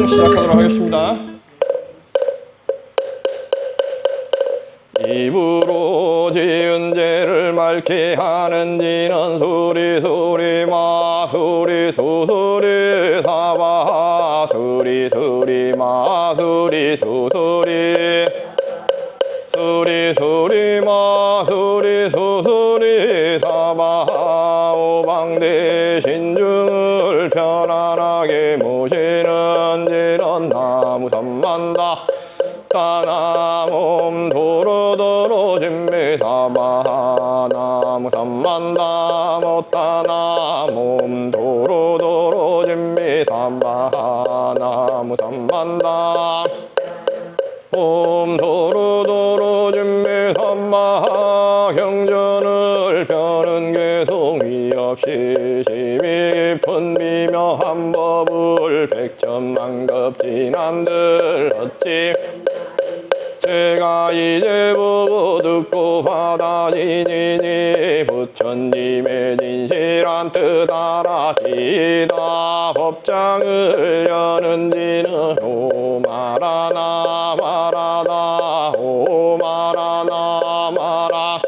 시작하도록 하겠습니다. 입으로 지은 죄를 맑게 하는 지는 수리 수리 마 수리 수수리 사바 수리 수리 마 수리 수수리 수리 수리 마 수리 수수리 사바 오방대 신중을 편안하게 모시는 지는 나무 삼만다 따나몸 도로도로 진미사바 나무 삼만다 못따나몸 도로도로 진미사바 나무 삼만다 옴 도로도로 진미삼마 경전을 펴는 개송이 없이 심히 깊은 미묘한 법을 백천만급 진한들 어찌 제가 이제 보고 듣고 받아지니 부처님의 진실한 뜻 알아지다 법장을 여는 지는 오마라나 마라다 오마라나 마라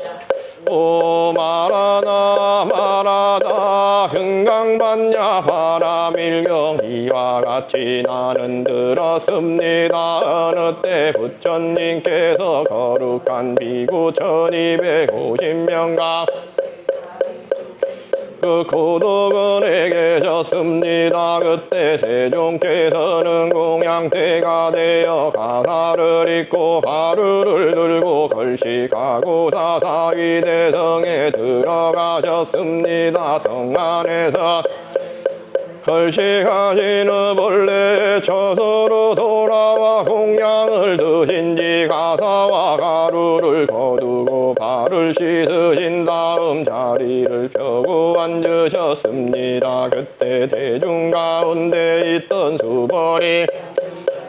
오마라나 마라다 금강반야 바라밀경 이와 같이 나는 들었습니다. 어느 때 부처님께서 거룩한 비구 1250명과 그 고도근에 계셨습니다. 그때 세종께서는 공양대가 되어 가사를 입고 바루를 들고 걸식하고 사사기 대성에 들어가셨습니다. 성 안에서 걸식하시는 본래 처소로 돌아와 공양을 드신 지 가사와 가루를 거두고 발을 씻으신 다음 자리를 펴고 앉으셨습니다. 그때 대중 가운데 있던 수벌이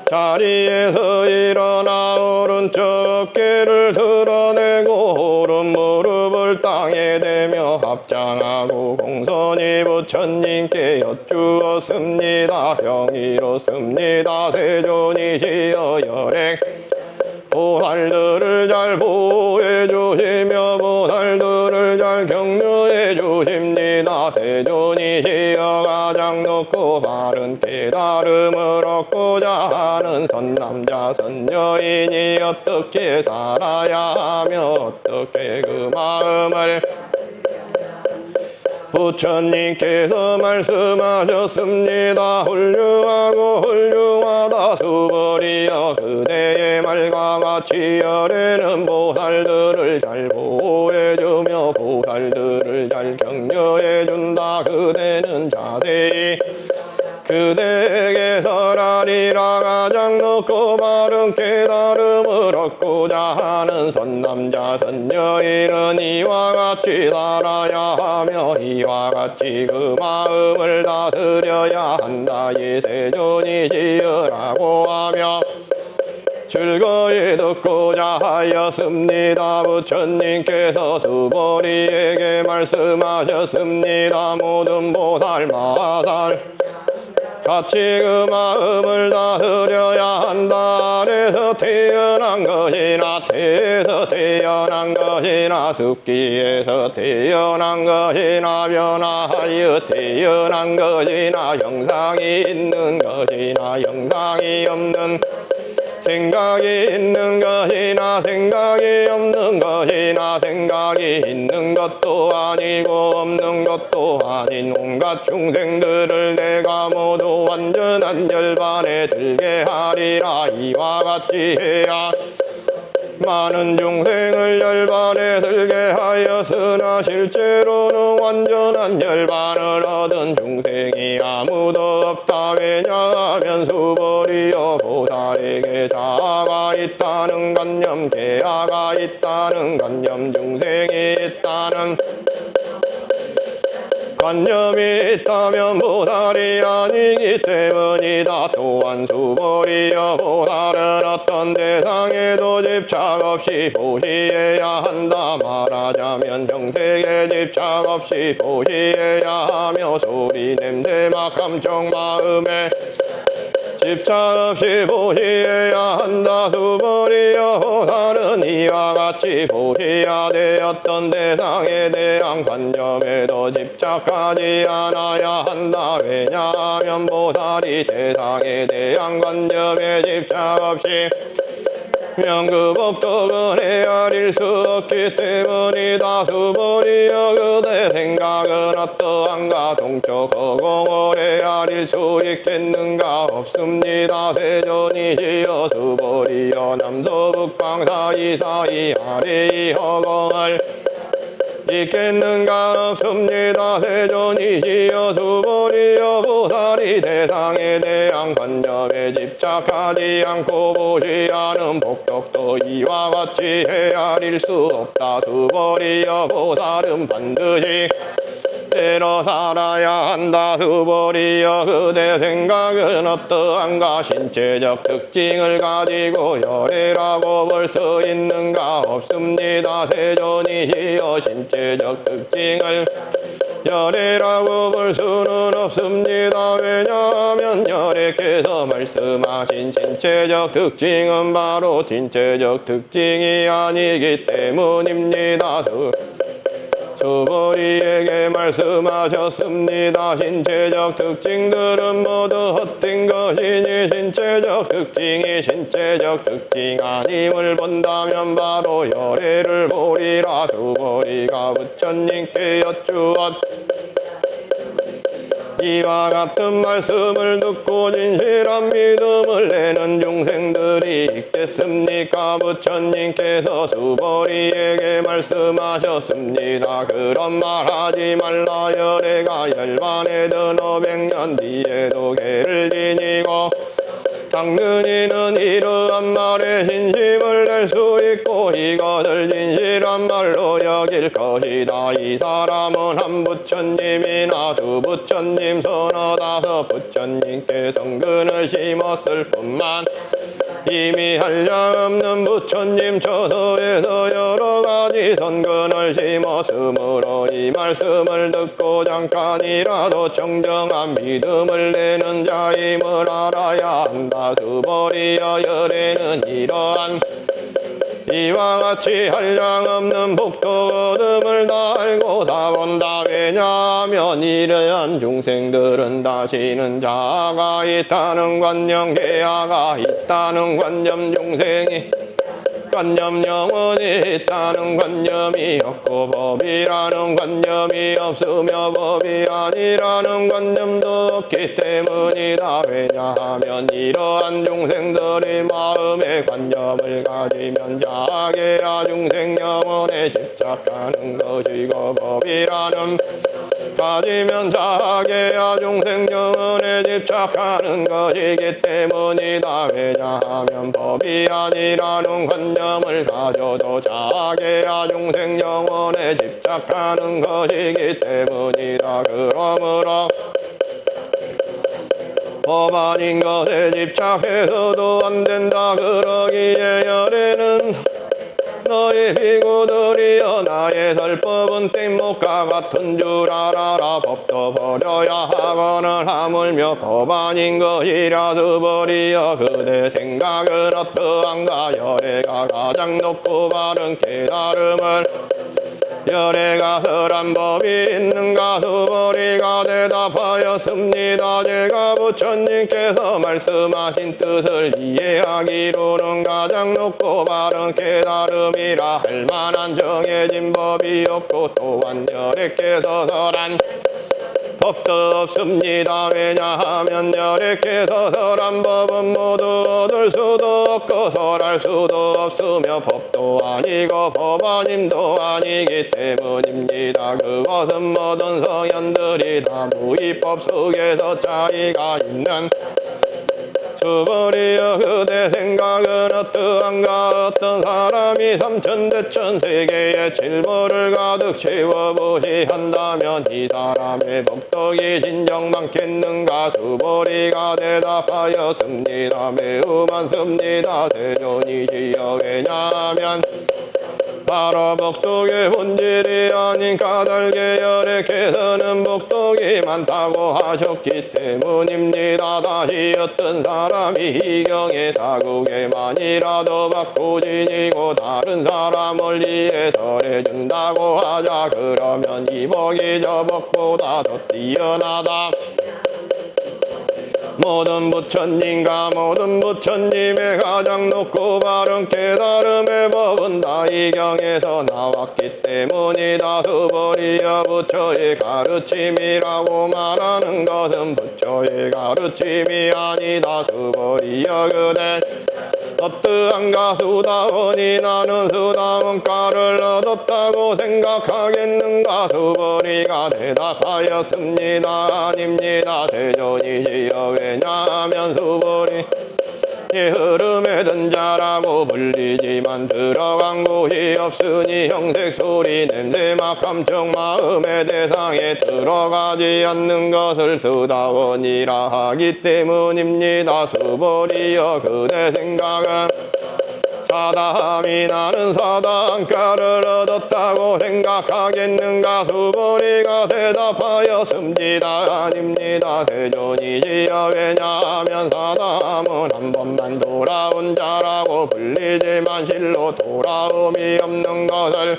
자리에서 일어나 오른쪽 어깨를 드러내고 오른 무릎을 땅에 대며 합장하고 공손히 부처님께 여쭈었습니다. 병이롭습니다. 세존이시여 열행 보살들을 잘 보호해 주시며 보살들을 잘 격려해 주십니다. 세존이시여 가장 높고 바른 깨달음을 얻고자 하는 선남자 선여인이 어떻게 살아야 하며 어떻게 그 마음을 부처님께서 말씀하셨습니다. 훌륭하고 훌륭하다 수벌이여 그대의 말과 같이 열에는 보살들을 잘 보호해주며 보살들을 잘 격려해준다. 그대는 자세히 그대에게서 라리라 가장 높고 바른 깨달음을 얻고자 하는 선남자 선여인은 이와 같이 살아야 하며 이와 같이 그 마음을 다스려야 한다. 이 세존이시여라고 하며 즐거이 듣고자 하였습니다. 부처님께서 수보리에게 말씀하셨습니다. 모든 보살 마살 같이 그 마음을 다스려야 한다. 아래서 태어난 것이나 태에서 태어난 것이나 습기에서 태어난 것이나 변화하여 태어난 것이나 형상이 있는 것이나 형상이 없는 생각이 있는 것이나 생각이 없는 것이나 생각이 있는 것도 아니고 없는 것도 아닌 온갖 중생들을 내가 모두 완전한 열반에 들게 하리라. 이와 같이 해야 많은 중생을 열반에 들게 하였으나 실제로는 완전한 열반을 얻은 중생이 아무도 없다. 왜냐하면 수벌이여 보살에게 자아가 있다는 관념, 개아가 있다는 관념, 중생이 있다는 관념이 있다면 보살이 아니기 때문이다. 또한 수벌이여 보살은 어떤 대상에도 집착 없이 보시해야 한다. 말하자면 형색에 집착 없이 보시해야 하며 소리 냄새 막 감정 마음에 집착 없이 보시해야 한다. 수벌이여 보살은 이와 같이 보시야 되었던 대상에 대한 관념에도 집착하지 않아야 한다. 왜냐하면 보살이 대상에 대한 관념에 집착 없이 명급복덕은 헤아릴 수 없기 때문이다. 수벌이여 그대 생각은 어떠한가. 동쪽 허공을 헤아릴 수 있겠는가. 없습니다. 세존이시여 수벌이여 남서북방 사이사이 아래의 허공을 있겠는가. 없습니다. 세존이시여 수벌이여 보살이 대상에 대한 관념에 집착하지 않고 보시하는 복덕도 이와 같이 헤아릴 수 없다. 수벌이여 보살은 반드시 때로 살아야 한다. 수벌이여 그대 생각은 어떠한가. 신체적 특징을 가지고 열애라고 볼 수 있는가. 없습니다. 세존이시여 신체적 특징을 열애라고 볼 수는 없습니다. 왜냐하면 열애께서 말씀하신 신체적 특징은 바로 신체적 특징이 아니기 때문입니다. 수벌이에게 말씀하셨습니다. 신체적 특징들은 모두 헛된 것이니 신체적 특징이 신체적 특징 아님을 본다면 바로 열애를 보리라. 수벌이가 부처님께 여쭈었 이와 같은 말씀을 듣고 진실한 믿음을 내는 중생들이 있겠습니까? 부처님께서 수벌이에게 말씀하셨습니다. 그런 말 하지 말라. 열애가 열반에 든 500년 뒤에도 개를 지니고 당근이는 이러한 말에 신심을 낼 수 있고 이것을 진실한 말로 여길 것이다. 이 사람은 한 부처님이나 두 부처님 서너 다섯 부처님께 성근을 심었을 뿐만 이미 한량없는 부처님 처소에서 여러 가지 선근을 심었으므로 이 말씀을 듣고 잠깐이라도 정정한 믿음을 내는 자임을 알아야 한다. 수벌이여 열애는 이러한 이와 같이 한량없는 복도 얻음을 다 알고 다 본다. 왜냐하면 이러한 중생들은 다시는 자아가 있다는 관념, 계아가 있다는 관념, 중생이 관념 영원히 있다는 관념이 없고 법이라는 관념이 없으며 법이 아니라는 관념도 없기 때문이다. 왜냐하면 이러한 중생들이 마음의 관념을 가지면 자아계야 중생 영혼에 집착하는 것이고 법이라는 가지면 자아계야 중생 영혼에 집착하는 것이기 때문이다. 왜냐하면 법이 아니라는 관념을 가져도 자아계야 중생 영혼에 집착하는 것이기 때문이다. 그러므로 법 아닌 것에 집착해서도 안 된다. 그러기에 열애는 너희 비구들이여 나의 설법은 뗏목과 같은 줄 알아라. 법도 버려야 하거늘 하물며 법 아닌 것이라. 수벌이여 그대 생각은 어떠한가. 열애가 가장 높고 바른 깨달음을 열애가 설한 법이 있는가. 수벌이가 대답하였습니다. 제가 부처님께서 말씀하신 뜻을 이해하기로는 가장 높고 바른 깨달음이라 할 만한 정해진 법이 없고 또한 열애께서 설한 법도 없습니다. 왜냐하면 열애께서 설한 법은 모두 얻을 수도 없고 설할 수도 없으며 법도 아니고 법아님도 아니기 때문입니다. 그것은 모든 성현들이 다 무의법 속에서 차이가 있는 수벌이여 그대 생각은 어떠한가. 어떤 사람이 삼천대천 세계의 칠보를 가득 채워 보시한다면 이 사람의 복덕이 진정 많겠는가. 수벌이가 대답하였습니다. 매우 많습니다. 세존이시여. 왜냐하면 바로 복덕의 본질이 아닌 까닭계열의 개선은 복덕이 많다고 하셨기 때문입니다. 다시 어떤 사람이 희경의 사국에만이라도 받고 지니고 다른 사람을 이해서 해준다고 하자. 그러면 이 복이 저 복보다 더 뛰어나다. 모든 부처님과 모든 부처님의 가장 높고 바른 깨달음의 법은 다 이 경에서 나왔기 때문이다. 수보리여 부처의 가르침이라고 말하는 것은 부처의 가르침이 아니다. 수보리여 그대 어떠한가 수다원이 나는 수다원가를 얻었다고 생각하겠는가. 수보리가 대답하였습니다. 아닙니다. 세존이시여 왜냐하면 수보리 흐름에 든 자라고 불리지만 들어간 곳이 없으니 형색 소리 냄새 막 감정 마음의 대상에 들어가지 않는 것을 수다원이라 하기 때문입니다. 수보리여 그대 생각은 사담이 나는 사담가를 얻었다고 생각하겠는가. 수보리가 대답하였습니다. 아닙니다. 세존이시여 왜냐하면 사담은 한 번만 돌아온 자라고 불리지만 실로 돌아옴이 없는 것을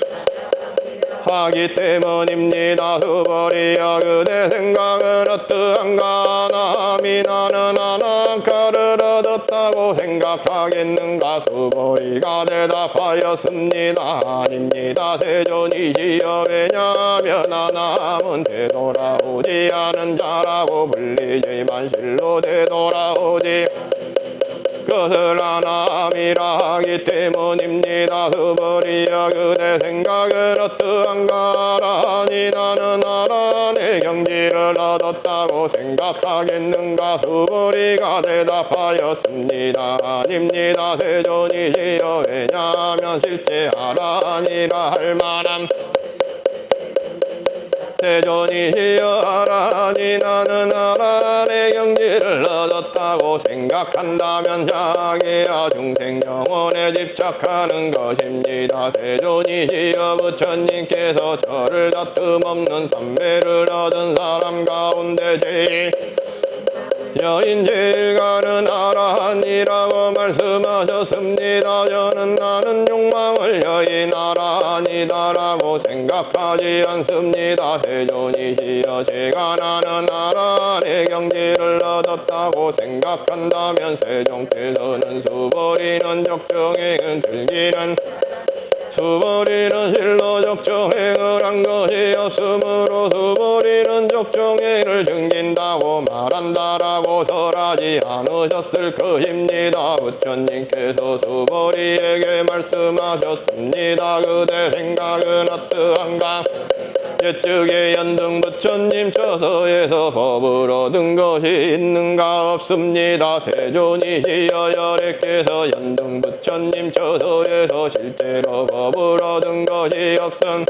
하기 때문입니다. 수보리여 그대 생각은 어떠한가. 남이 나는 아나카를 얻었다고 생각하겠는가. 수보리가 대답하였습니다. 아닙니다. 세존이시여 왜냐하면 아남은 되돌아오지 않은 자라고 불리지만 실로 되돌아오지 그것을 아남이라 하기 때문입니다. 수보리여 그대 생각은 어떠한가. 아라니 나는 아란의 경지를 얻었다고 생각하겠는가. 수보리가 대답하였습니다. 아닙니다. 세존이시여 왜냐하면 실제 아란이라 할 만한 세존이시여 아라니 나는 아란의 경지를 얻었다고 생각한다면 자기야 중생 영혼에 집착하는 것입니다. 세존이시여 부처님께서 저를 다툼없는 삼매를 얻은 사람 가운데 제일 여인 제일가는 아라한이라고 말씀하셨습니다. 저는 나는 욕망을 여인 아라한이다라고 생각하지 않습니다. 세존이시여 제가 나는 아라한의 경지를 얻었다고 생각한다면 세종께서는 수보리는 적정행은 즐기는 수보리는 실로 적정행을 한 것이 없으므로 수보리는 적정행을 즐긴다고 말한다라고 설하지 않으셨을 것입니다. 부처님께서 수보리에게 말씀하셨습니다. 그대 생각은 어떠한가. 옛적에 연등 부처님 처서에서 법을 얻은 것이 있는가. 없습니다. 세존이시여 열애께서 연등 부처님 처서에서 실제로 법을 얻은 것이 없음.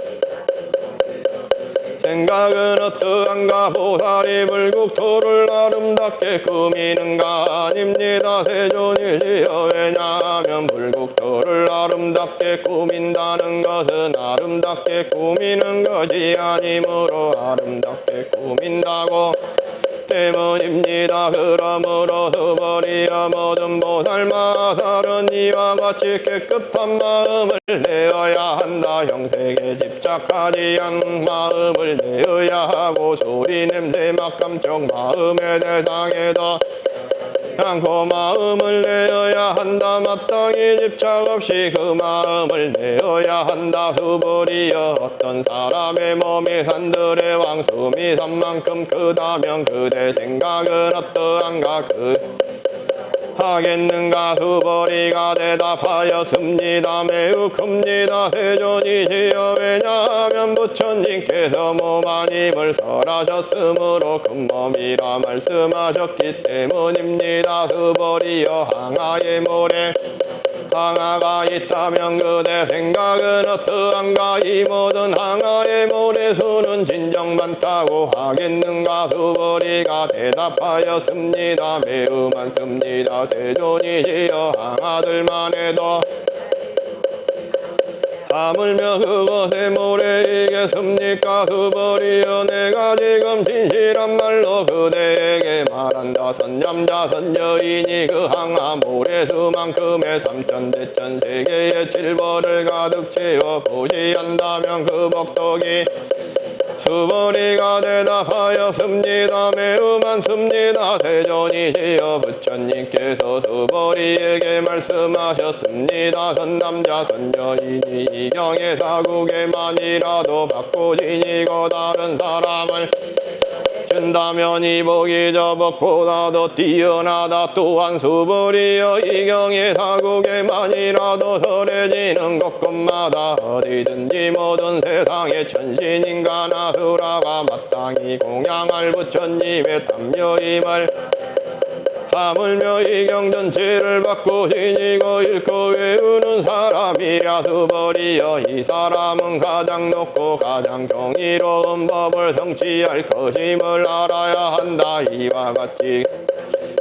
생각은 어떠한가. 보살이 불국토를 아름답게 꾸미는가. 아닙니다. 세존이시여 왜냐하면 불국토를 아름답게 꾸민다는 것은 아름답게 꾸미는 것이 아니므로 아름답게 꾸민다고 때문입니다. 그러므로 수보리여 모든 보살마살은 이와 같이 깨끗한 마음을 내어야 한다. 형색에 집착하지 않는 마음을 내어야 하고 소리 냄새 맛 감촉 마음의 대상에도 않고 마음을 내어야 한다. 마땅히 집착 없이 그 마음을 내어야 한다. 수보리여 어떤 사람의 몸이 산들의 왕숨이 산만큼 크다면 그대 생각은 어떠한가. 하겠는가. 수보리가 대답하였습니다. 매우 큽니다. 세존이시여 왜냐하면 부처님께서 몸아님을 설하셨으므로 큰 몸이라 말씀하셨기 때문입니다. 수보리여 항아의 모래 항아가 있다면 그대 생각은 어떠한가. 이 모든 항아의 모래수는 진정 많다고 하겠는가. 수보리가 대답하였습니다. 매우 많습니다. 세존이시여 항아들만 해도 하물며 그것에 모래이겠습니까? 수벌이여 내가 지금 진실한 말로 그대에게 말한다. 선남자 선여인이 그 항아 모래수만큼의 삼천대천 세계의 칠벌을 가득 채워 보시한다면 그 복덕이 수벌이가 대답하였습니다. 매우 많습니다. 세존이시여 부처님께서 수벌이에게 말씀하셨습니다. 선남자 선여인이 이경의 사국에만이라도 받고 지니고 다른 사람을 준다면 이 복이 저 복보다도 뛰어나다. 또한 수벌이여 이경의 사국에만이라도 설해지는 곳곳마다 어디든지 모든 세상의 천신인간 아수라가 마땅히 공양할 부처님의 담요임을 하물며 이경 전체를 받고 지니고 읽고 외우는 사람이랴. 수벌이여 이 사람은 가장 높고 가장 경이로운 법을 성취할 것임을 알아야 한다. 이와 같이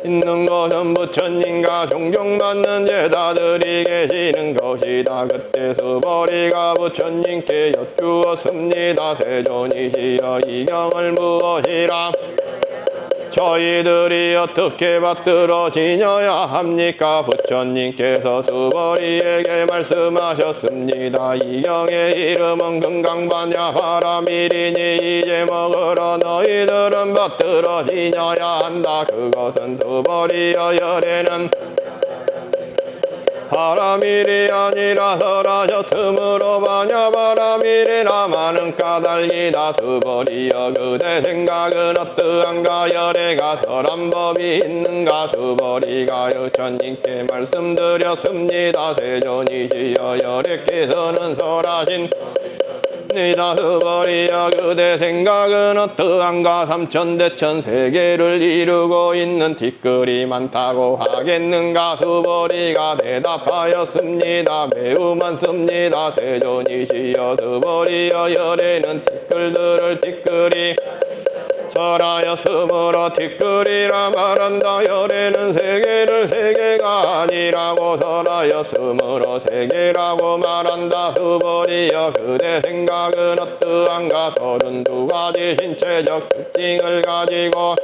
있는 것은 부처님과 종종 받는 제자들이 계시는 것이다. 그때 수벌이가 부처님께 여쭈었습니다. 세존이시여 이 경을 무엇이라 저희들이 어떻게 받들어 지녀야 합니까? 부처님께서 수벌이에게 말씀하셨습니다. 이 경의 이름은 금강반야 바라밀이니 이제 먹으러 너희들은 받들어 지녀야 한다. 그것은 수벌이여 열에는 바라밀이 아니라 설하셨으므로 반야바라밀이라 많은 까닭이다. 수벌이여 그대 생각은 어떠한가? 열애가 설한 법이 있는가? 수벌이가 부처님께 말씀드렸습니다. 세존이시여 열애께서는 설하신 니다. 수벌이여 그대 생각은 어떠한가? 삼천대천 세계를 이루고 있는 티끌이 많다고 하겠는가? 수벌이가 대답하였습니다. 매우 많습니다. 세존이시여 수벌이여 열에는 티끌들을 티끌이 설하였으므로 티끌이라 말한다. 열에는 세계를 세계가 아니라고 설하였으므로 세계라고 말한다. 수벌이여 그대 생각은 어떠한가? 32가지 신체적 특징을 가지고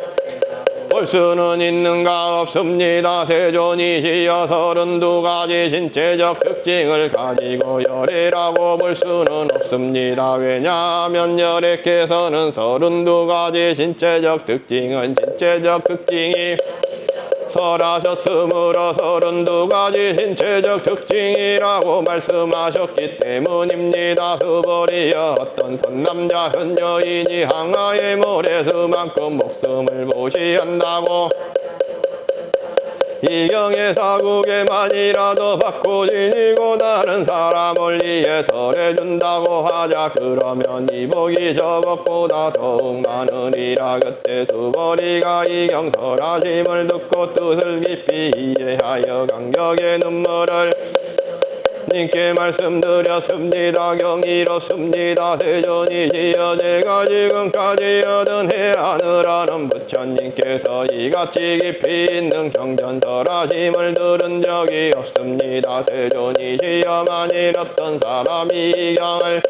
볼 수는 있는가? 없습니다. 세존이시여 32가지 신체적 특징을 가지고 열애라고 볼 수는 없습니다. 왜냐하면 열애께서는 32가지 신체적 특징은 신체적 특징이 설하셨으므로 32가지 신체적 특징이라고 말씀하셨기 때문입니다. 수벌이여 어떤 선남자 현여인이 항아의 모래수만큼 목숨을 보시한다고 이경의 사국에만이라도 받고 지니고 다른 사람을 위해 설해준다고 하자. 그러면 이 복이 저 복보다 더욱 많으리라. 그때 수벌이가 이경 설하심을 듣고 뜻을 깊이 이해하여 감격의 눈물을 님께 말씀드렸습니다. 경이롭습니다. 세존이시여 제가 지금까지 얻은 해하느라는 부처님께서 이같이 깊이 있는 경전설하심을 들은 적이 없습니다. 세존이시여 만일 어떤 사람이 이 경을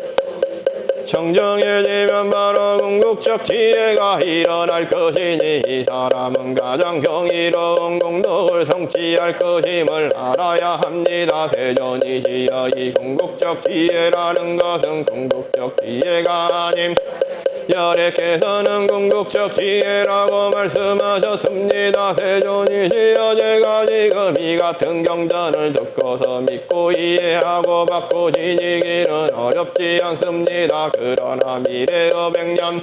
청정해지면 바로 궁극적 지혜가 일어날 것이니 이 사람은 가장 경이로운 공덕을 성취할 것임을 알아야 합니다. 세존이시여 이 궁극적 지혜라는 것은 궁극적 지혜가 아님 열애께서는 궁극적 지혜라고 말씀하셨습니다. 세존이시여 제가 지금 이 같은 경전을 듣고서 믿고 이해하고 받고 지니기는 어렵지 않습니다. 그러나 미래의 100년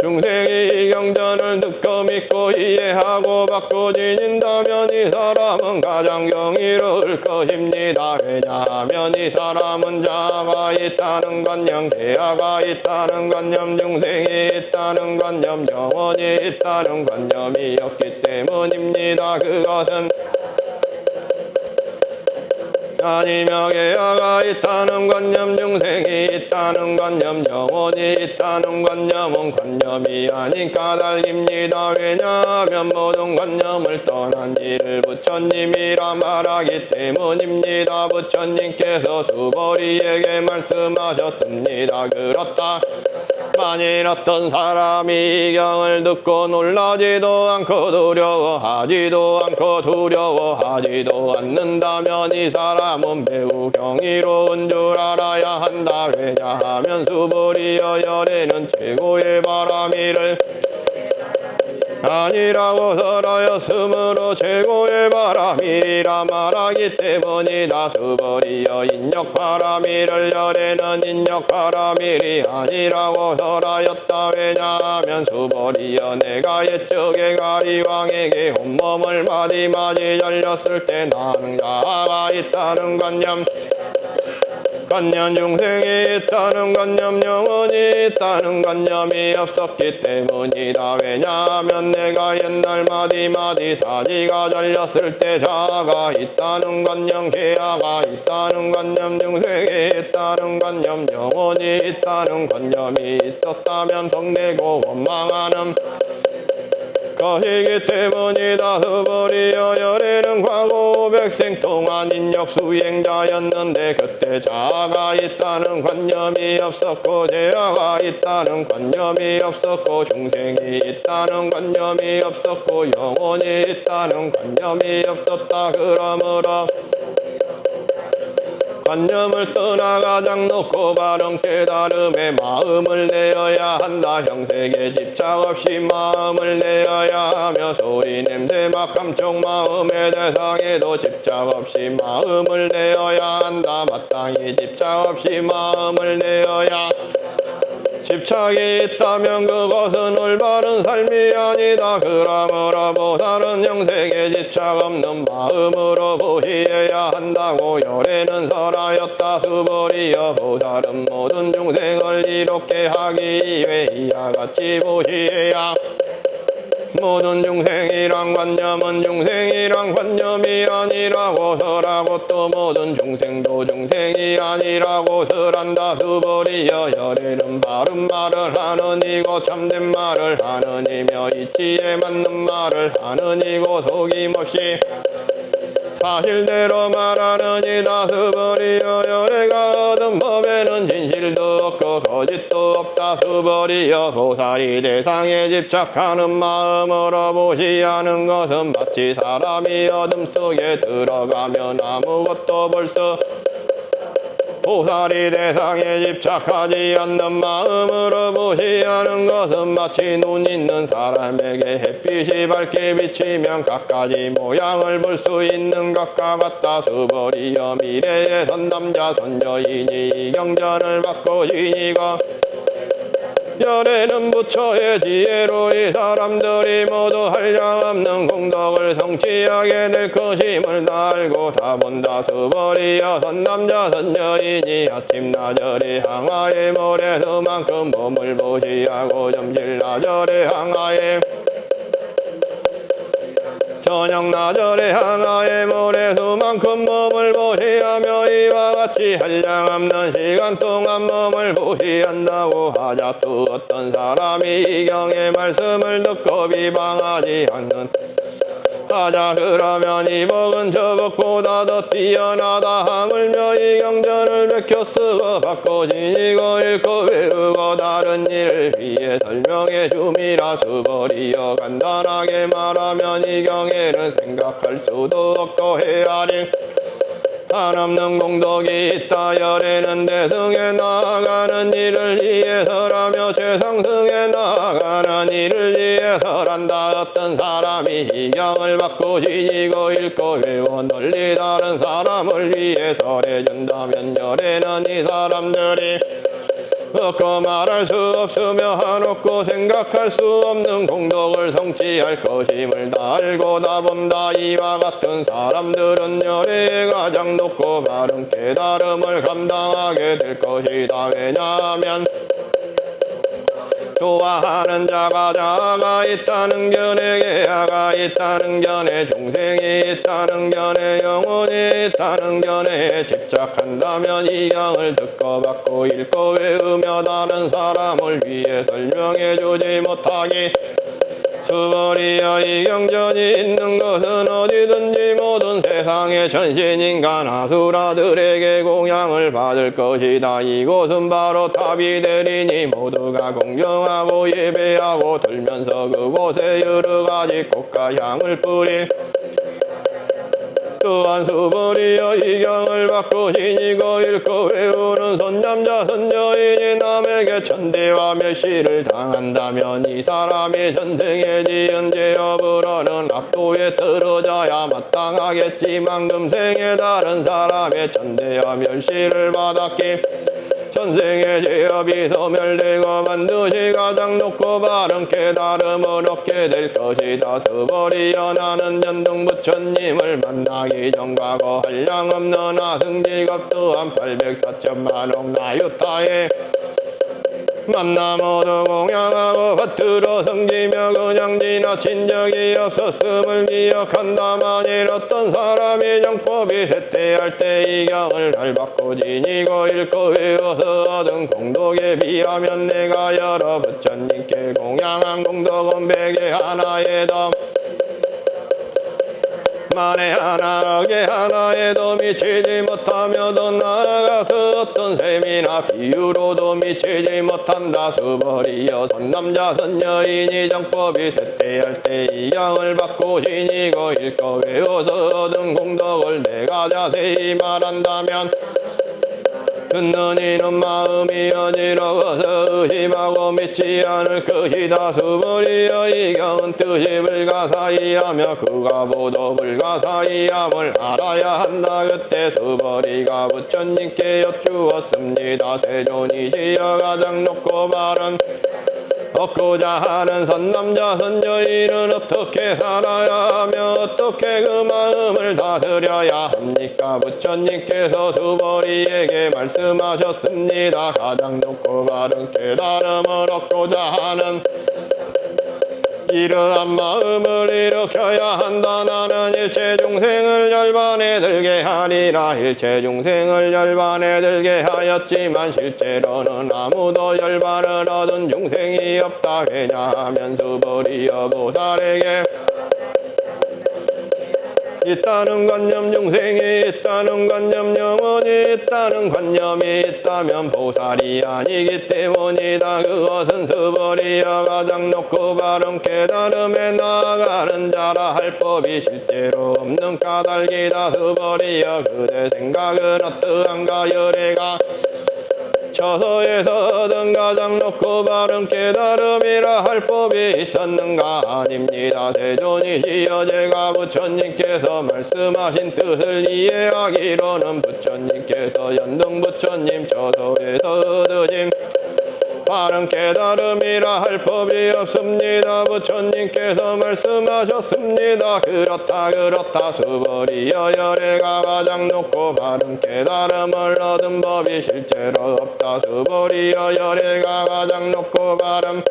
중생이 이 경전을 듣고 믿고 이해하고 받고 지닌다면 이 사람은 가장 경이로울 것입니다. 왜냐하면 이 사람은 자아가 있다는 관념, 대아가 있다는 관념, 중생이 있다는 관념, 영원이 있다는 관념이었기 때문입니다. 그것은 아니며 계야가 있다는 관념, 중생이 있다는 관념, 영혼이 있다는 관념은 관념이 아닌 까닭입니다. 왜냐하면 모든 관념을 떠난 이를 부처님이라 말하기 때문입니다. 부처님께서 수보리에게 말씀하셨습니다. 그렇다 만일 어떤 사람이 이 경을 듣고 놀라지도 않고 두려워하지도 않고 두려워하지도 않는다면 이 사람은 매우 경이로운 줄 알아야 한다. 왜냐하면 수보리여 열에는 최고의 바람이를 아니라고 설하였으므로 최고의 바람이라 말하기 때문이다. 수보리여 인력바람이를 열에는 인력바람일이 아니라고 설하였다. 왜냐하면 수보리여 내가 옛적에 가리왕에게 온몸을 마디마디 잘렸을 때 나는 자아가 있다는 관념, 관념 중생이 있다는 관념, 영혼이 있다는 관념이 없었기 때문이다. 왜냐하면 내가 옛날 마디마디 사지가 잘렸을 때 자아가 있다는 관념, 계야가 있다는 관념, 중생이 있다는 관념, 영혼이 있다는 관념이 있었다면 성내고 원망하는 것이기 때문이다. 수보리여 열에는 과거 500생 동안 인력 수행자였는데 그때 자아가 있다는 관념이 없었고 제아가 있다는 관념이 없었고 중생이 있다는 관념이 없었고 영혼이 있다는 관념이 없었다. 그러므로 관념을 떠나 가장 높고 바른 깨달음에 마음을 내어야 한다. 형색에 집착 없이 마음을 내어야 하며 소리 냄새 맛 감촉 마음의 대상에도 집착 없이 마음을 내어야 한다. 마땅히 집착 없이 마음을 내어야 집착이 있다면 그것은 올바른 삶이 아니다. 그러므로 보살은 형색에 집착 없는 마음으로 보시해야 한다고 열에는 설하였다. 수보리여 보살은 모든 중생을 이롭게 하기 위해 이와 같이 보시해야 모든 중생이란 관념은 중생이란 관념이 아니라고 설하고 또 모든 중생도 중생이 아니라고 설한다. 수보리여 열에는 바른 말을 하는 이고 참된 말을 하는 이며 이치에 맞는 말을 하는 이고 속임없이 사실대로 말하는 이다. 수보리여 열애가 얻은 법에는 진실도 없고 거짓도 없다. 수보리여 보살이 대상에 집착하는 마음으로 보시하는 것은 마치 사람이 어둠 속에 들어가면 아무것도 볼 수 보살이 대상에 집착하지 않는 마음으로 보시하는 것은 마치 눈 있는 사람에게 햇빛이 밝게 비치면 갖가지 모양을 볼 수 있는 것과 같다. 수보리여 미래의 선남자 선여인이 경전을 받고 지니고 열에는 부처의 지혜로 이 사람들이 모두 한량없는 공덕을 성취하게 될 것임을 다 알고 다 본다. 수보리여 선남자 선여인이 아침나절에 항아의 모래수만큼 몸을 보시하고 점실나절에 항아의 저녁나절에 항아의 모래수만큼 몸을 보시하며 이와 같이 한량없는 시간 동안 몸을 보시한다고 하자. 또 어떤 사람이 이 경의 말씀을 듣고 비방하지 않는 하자. 그러면 이 복은 저 복보다 더 뛰어나다. 하물며 이 경전을 베껴 쓰고 받고 지니고 읽고 외우고 다른 일을 위해 설명해 줌이라. 수보리여 간단하게 말하면 이 경에는 생각할 수도 없고 헤아릴 한없는 공덕이 있다. 열에는 대승에 나아가는 일을 위해서라며 최상승에 나아가는 일을 위해서란다. 어떤 사람이 이 경을 받고 지니고 읽고 외워 널리 다른 사람을 위해 설해준다면 열에는 이 사람들이 없고 말할 수 없으며 한없고 생각할 수 없는 공덕을 성취할 것임을 다 알고 다 본다. 이와 같은 사람들은 열의 가장 높고 바른 깨달음을 감당하게 될 것이다. 왜냐하면 좋아하는 자가 있다는 견해 계야가 있다는 견해 중생이 있다는 견해 영혼이 있다는 견해에 집착한다면 이 경을 듣고 받고 읽고 외우며 다른 사람을 위해 설명해 주지 못하기 수벌이여 이 경전이 있는 것은 어디든지 모든 세상의 전신인간 아수라들에게 공양을 받을 것이다. 이곳은 바로 탑이 되리니 모두가 공경하고 예배하고 들면서 그곳에 여러 가지 꽃과 향을 뿌릴 또한 수벌이여 이 경을 받고 지니고 읽고 외우는 선남자 선녀인이 남에게 천대와 멸시를 당한다면 이 사람이 전생에 지은 죄업으로는 악도에 떨어져야 마땅하겠지만 금생에 다른 사람의 천대와 멸시를 받았기 전생의 죄업이 소멸되고 반드시 가장 높고 바른 깨달음을 얻게 될 것이다. 수벌이여 나는 전등부처님을 만나기 전 과거 한량없는 아승직업 또한 804천만억 나유타에 만나 모두 공양하고 받들어 섬기며 그냥 지나친 적이 없었음을 기억한다. 만일 어떤 사람이 정법이 쇠퇴할 때 이 경을 잘 받고 지니고 읽고 외워서 얻은 공덕에 비하면 내가 여러 부처님께 공양한 공덕은 100에 하나에 더 만에 하나 억에 하나에도 미치지 못하며 더 나아가서 어떤 셈이나 비유로도 미치지 못한다. 수벌이여 선남자 선녀인이 정법이 쇠퇴할 때 이 경을 받고 지니고 읽고 외워서 얻은 공덕을 내가 자세히 말한다면 듣는 이는 마음이 어지러워서 의심하고 믿지 않을 것이다. 수벌이여 이 경은 뜻이 불가사의하며 그가 보도 불가사의함을 알아야 한다. 그때 수벌이가 부처님께 여쭈었습니다. 세존이시여 가장 높고 바른 얻고자 하는 선남자 선녀인은 어떻게 살아야 하며 어떻게 그 마음을 다스려야 합니까? 부처님께서 수벌이에게 말씀하셨습니다. 가장 높고 바른 깨달음을 얻고자 하는 이러한 마음을 일으켜야 한다. 나는 일체 중생을 열반에 들게 하리라. 일체 중생을 열반에 들게 하였지만 실제로는 아무도 열반을 얻은 중생이 없다. 왜냐하면 수벌이여 보살에게 있다는 관념 중생이 있다는 관념 영혼이 있다는 관념이 있다면 보살이 아니기 때문이다. 그것은 수벌이여 가장 높고 바른 깨달음에 나아가는 자라 할 법이 실제로 없는 까닭이다. 수벌이여 그대 생각은 어떠한가 열애가 처소에서 얻은 가장 높고 바른 깨달음이라 할 법이 있었는가? 아닙니다. 세존이시여 제가 부처님께서 말씀하신 뜻을 이해하기로는 부처님께서 연등부처님 처소에서 얻으신 바른 깨달음이라 할 법이 없습니다. 부처님께서 말씀하셨습니다. 그렇다 수벌이여 열애가 가장 높고 바른 깨달음을 얻은 법이 실제로 없다. 수벌이여 열애가 가장 높고 바른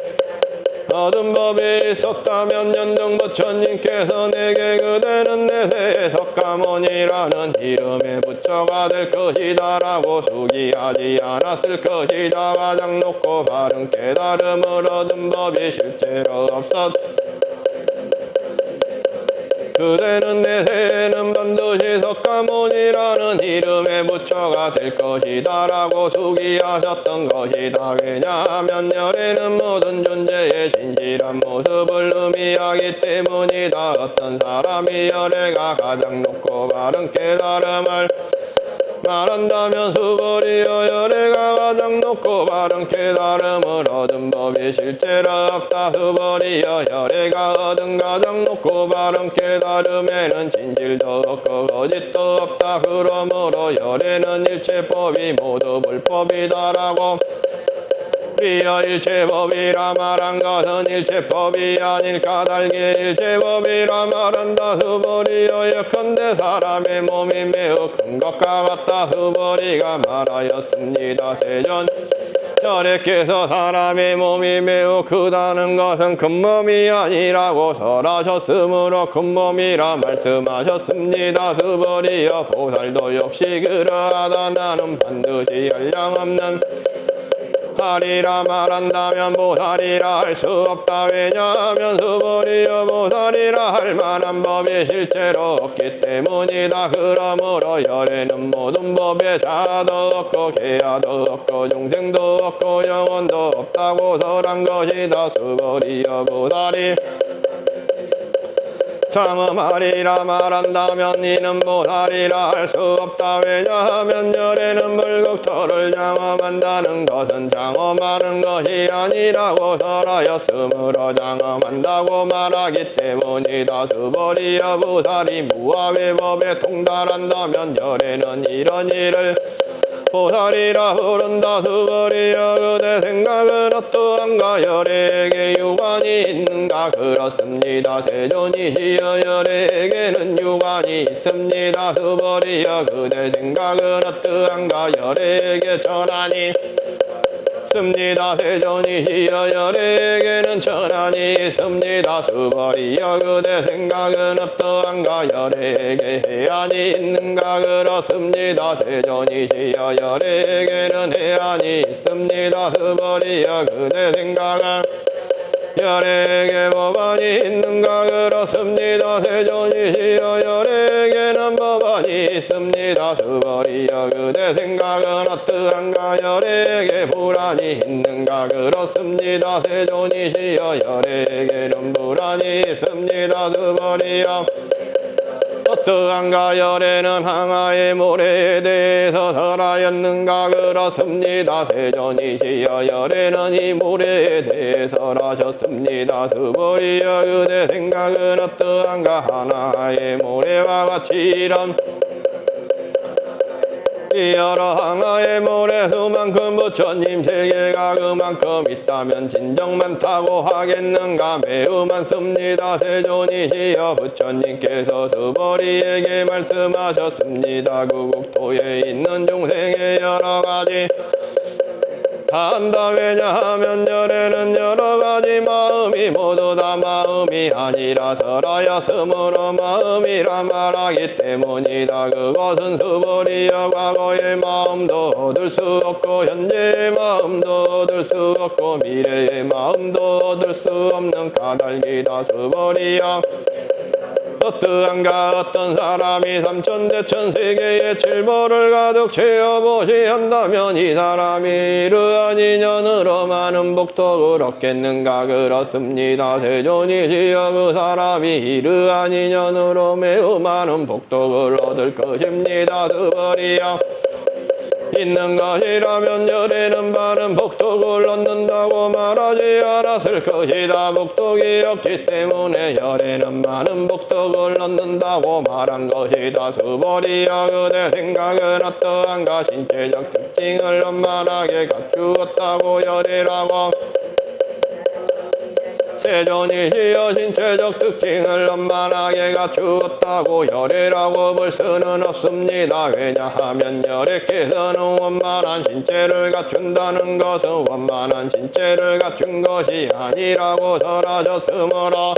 얻은 법이 있었다면 연등부처님께서 내게 그대는 내세에 석가모니라는 이름의 부처가 될 것이다 라고 수기하지 않았을 것이다. 가장 높고 바른 깨달음을 얻은 법이 실제로 없었 그대는 내세에는 반드시 석가모니라는 이름의 부처가 될 것이다 라고 수기하셨던 것이다. 왜냐하면 열애는 모든 존재의 진실한 모습을 의미하기 때문이다. 어떤 사람이 열애가 가장 높고 바른 깨달음을 말한다면 수벌이여 열애가 가장 높고 바른 깨달음을 얻은 법이 실제로 없다. 수벌이여 열애가 얻은 가장 높고 바른 깨달음에는 진실도 없고 거짓도 없다. 그러므로 열애는 일체법이 모두 불법이다라고 우리여 일체법이라 말한 것은 일체법이 아닐 까닭에 일체법이라 말한다. 수벌이여 예컨대 사람의 몸이 매우 큰 것과 같다. 수벌이가 말하였습니다. 세존 열애께서 사람의 몸이 매우 크다는 것은 큰 몸이 아니라고 설하셨으므로 큰 몸이라 말씀하셨습니다. 스벌이여 보살도 역시 그러하다. 나는 반드시 한량없는 하리라 말한다면 보살이라 할 수 없다. 왜냐하면 스벌이여 보살이라 할 만한 법이 실제로 없기 때문이다. 그러므로 열애는 모든 법에 자도 없고 개야도 없고 중생도 없고 영혼도 없다고 설한 것이다. 스벌이여 보살이 참음하리라 말한다면 이는 보살이라 할 수 없다. 왜냐하면 열애는 불극토를 장엄한다는 것은 장엄하는 것이 아니라고 설하였으므로 장엄한다고 말하기 때문이다. 스벌이여 보살이 무아의 법에 통달한다면 열애는 이런 일을 보살이라 부른다. 스벌이여 그대 생각은 어떠한가? 열애에게 유관이 있는가? 그렇습니다. 세존이시여 열애에게는 유관이 있습니다. 스벌이여 그대 생각은 어떠한가? 열애에게 전환이 있습니다. 세존이시여 열애에게는 전환이 있습니다. 스벌이여 그대 생각은 어떠한가? 열애에게 해안이 있는가? 그렇습니다. 세존이시여 열애에게는 해안이 있습니다. 스벌이여 그대 생각은 열애에게 법안이 있는가? 그렇습니다. 세존이시여 열애에게는 법안이 있습니다. 스벌이여 그대 생각은 어떠한가? 열애에게 불안이 있는가? 그렇습니다. 세존이시여 열애에게는 불안이 있습니다. 스벌이여 어떠한가? 열애는 항아의 모래에 대해서 설하였는가? 그렇습니다. 세존이시여 열애는 이 모래에 대해서 설하셨습니다. 스벌이여 그대 생각은 어떠한가? 하나의 모래와 같이 이런 여러 항아의 모래수만큼 부처님 세계가 그만큼 있다면 진정 많다고 하겠는가? 매우 많습니다. 세존이시여 부처님께서 스벌이에게 말씀하셨습니다. 그 국토에 있는 중생의 여러 가지 다 한다. 왜냐하면 열애는 여러 가지 마음이 모두 다 마음이 아니라 설하였으므로 마음이라 말하기 때문이다. 그것은 스벌이여 과거의 마음도 얻을 수 없고 현재의 마음도 얻을 수 없고 미래의 마음도 얻을 수 없는 까닭이다. 스벌이여 어떠한가? 어떤 사람이 삼천대천세계의 칠보를 가득 채워보시 한다면 이 사람이 이러한 인연으로 많은 복덕을 얻겠는가? 그렇습니다. 세존이시여 그 사람이 이러한 인연으로 매우 많은 복덕을 얻을 것입니다. 스벌이여 있는 것이라면 열애는 많은 복덕을 얻는다고 말하지 않았을 것이다. 복덕이 없기 때문에 열애는 많은 복덕을 얻는다고 말한 것이다. 스벌이여 그대 생각은 어떠한가? 신체적 특징을 원만하게 갖추었다고 열애라고 세존이시여 신체적 특징을 원만하게 갖추었다고 열애라고 볼 수는 없습니다. 왜냐하면 열애께서는 원만한 신체를 갖춘다는 것은 원만한 신체를 갖춘 것이 아니라고 설하셨으므로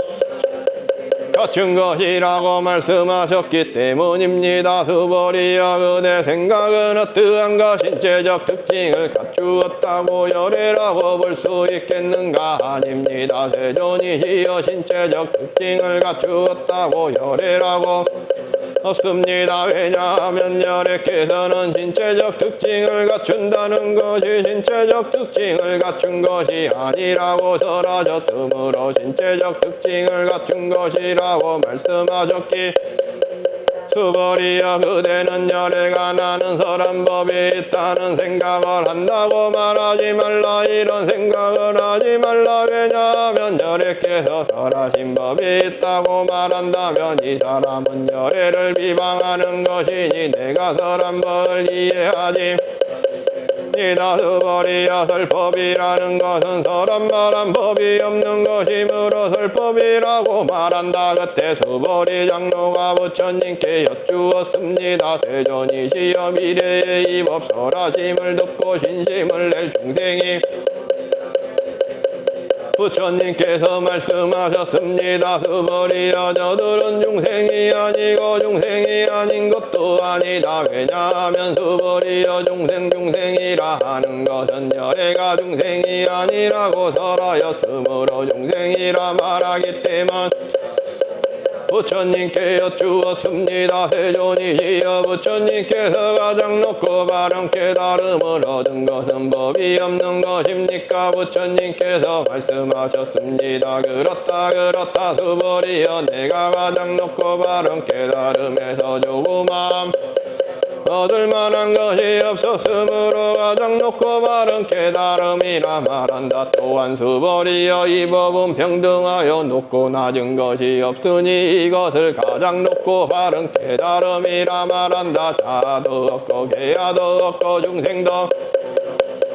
갖춘 것이라고 말씀하셨기 때문입니다. 스벌이여 그대 생각은 어떠한가? 신체적 특징을 갖추었다고 열애라고 볼 수 있겠는가? 아닙니다. 세존이시여 신체적 특징을 갖추었다고 열애라고 없습니다. 왜냐하면 열애께서는 신체적 특징을 갖춘다는 것이 신체적 특징을 갖춘 것이 아니라고 설하셨으므로 신체적 특징을 갖춘 것이라고 말씀하셨기 스벌이여 그대는 열애가 나는 설한 법이 있다는 생각을 한다고 말하지 말라. 이런 생각을 하지 말라. 왜냐하면 열애께서 설하신 법이 있다고 말한다면 이 사람은 열애를 비방하는 것이니 내가 설한 법을 이해하지 니다 수벌이여 설법이라는 것은 사람 말한 법이 없는 것이므로 설법이라고 말한다. 그때 수벌이 장로가 부처님께 여쭈었습니다. 세존이시여 미래의 이 법설하심을 듣고 신심을 낼 중생이 부처님께서 말씀하셨습니다. 수벌이여 저들은 중생이 아니고 중생이 아닌 것도 아니다. 왜냐하면 수벌이여 중생이라 하는 것은 열애가 중생이 아니라고 설하였으므로 중생이라 말하기 때문 부처님께 여쭈었습니다. 세존이시여 부처님께서 가장 높고 바른 깨달음을 얻은 것은 법이 없는 것입니까? 부처님께서 말씀하셨습니다. 그렇다 수벌이여 내가 가장 높고 바른 깨달음에서 조그마한 얻을 만한 것이 없었으므로 가장 높고 바른 깨달음이라 말한다. 또한 수벌이여 이 법은 평등하여 높고 낮은 것이 없으니 이것을 가장 높고 바른 깨달음이라 말한다. 자도 없고 개야도 없고 중생도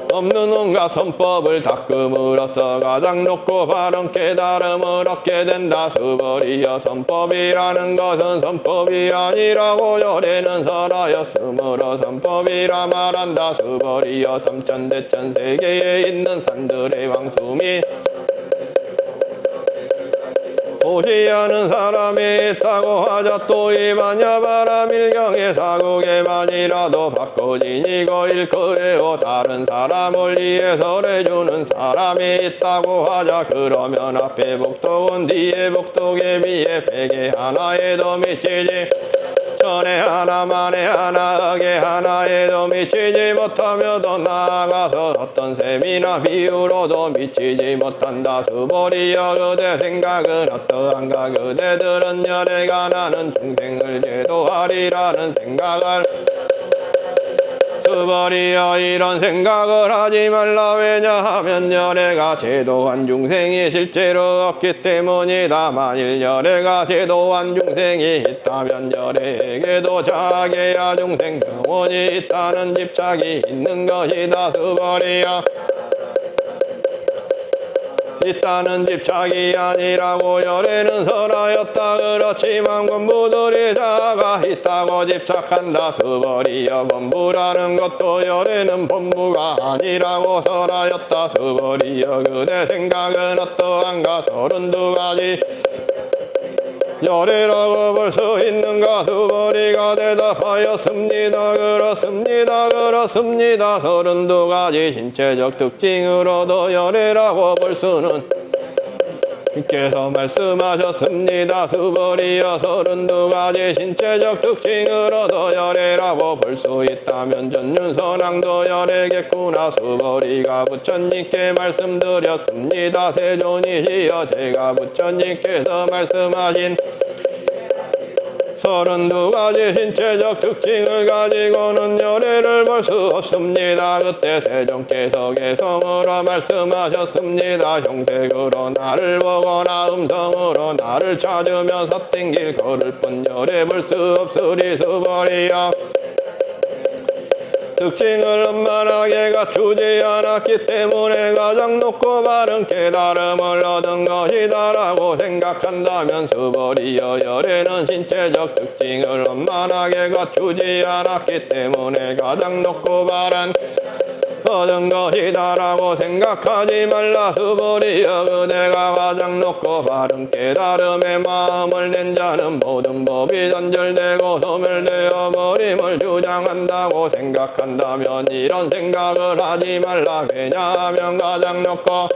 없는 온갖 선법을 닦음으로써 가장 높고 바른 깨달음을 얻게 된다. 수벌이여 선법이라는 것은 선법이 아니라고 열애는 설하였으므로 선법이라 말한다. 수벌이여 삼천대천 세계에 있는 산들의 왕수미 오시하는 사람이 있다고 하자. 또 이 반야바라밀경의 사국에만이라도 바꿔지니고 일거에오 다른 사람을 이해설해주는 사람이 있다고 하자. 그러면 앞에 복독은 뒤에 복독에 비해 백에 하나에도 미치지 천에 하나 만에 하나 억에 하나에도 미치지 못하며 더 나아가서 어떤 셈이나 비유로도 미치지 못한다. 수벌이여 그대 생각은 어떠한가? 그대들은 열애가 나는 중생을 제도하리라는 생각을 수벌이여 이런 생각을 하지 말라. 왜냐하면 열애가 제도한 중생이 실제로 없기 때문이다. 만일 열애가 제도한 중생이 있다면 열애에게도 자기야 중생 영혼이 있다는 집착이 있는 것이다. 수벌이여 있다는 집착이 아니라고 열애는 설하였다. 그렇지만 권부들이 자아가 있다고 집착한다. 수벌이여 범부라는 것도 열애는 범부가 아니라고 설하였다. 수벌이여 그대 생각은 어떠한가? 32가지 열애라고 볼 수 있는가? 수벌이가 대답하였습니다. 그렇습니다. 32가지 신체적 특징으로도 열애라고 볼 수는 께서 말씀하셨습니다. 수벌이여 32가지 신체적 특징으로도 열애라고 볼 수 있다면 전윤선왕도 열애겠구나. 수벌이가 부처님께 말씀드렸습니다. 세존이시여 제가 부처님께서 말씀하신 32가지 신체적 특징을 가지고는 열애를 볼 수 없습니다. 그때 세존께서 개성으로 말씀하셨습니다. 형색으로 나를 보거나 음성으로 나를 찾으면서 땡길 걸을 뿐 열애 볼 수 없으리. 수벌이여 특징을 원만하게 갖추지 않았기 때문에 가장 높고 바른 깨달음을 얻은 것이다 라고 생각한다면 수벌이여 열애는 신체적 특징을 원만하게 갖추지 않았기 때문에 가장 높고 바른 얻은 것이다 라고 생각하지 말라. 수벌이여 그대가 가장 높고 바른 깨달음에 마음을 낸 자는 모든 법이 단절되고 소멸되어 버림을 주장한다고 생각한다면 이런 생각을 하지 말라. 왜냐하면 가장 높고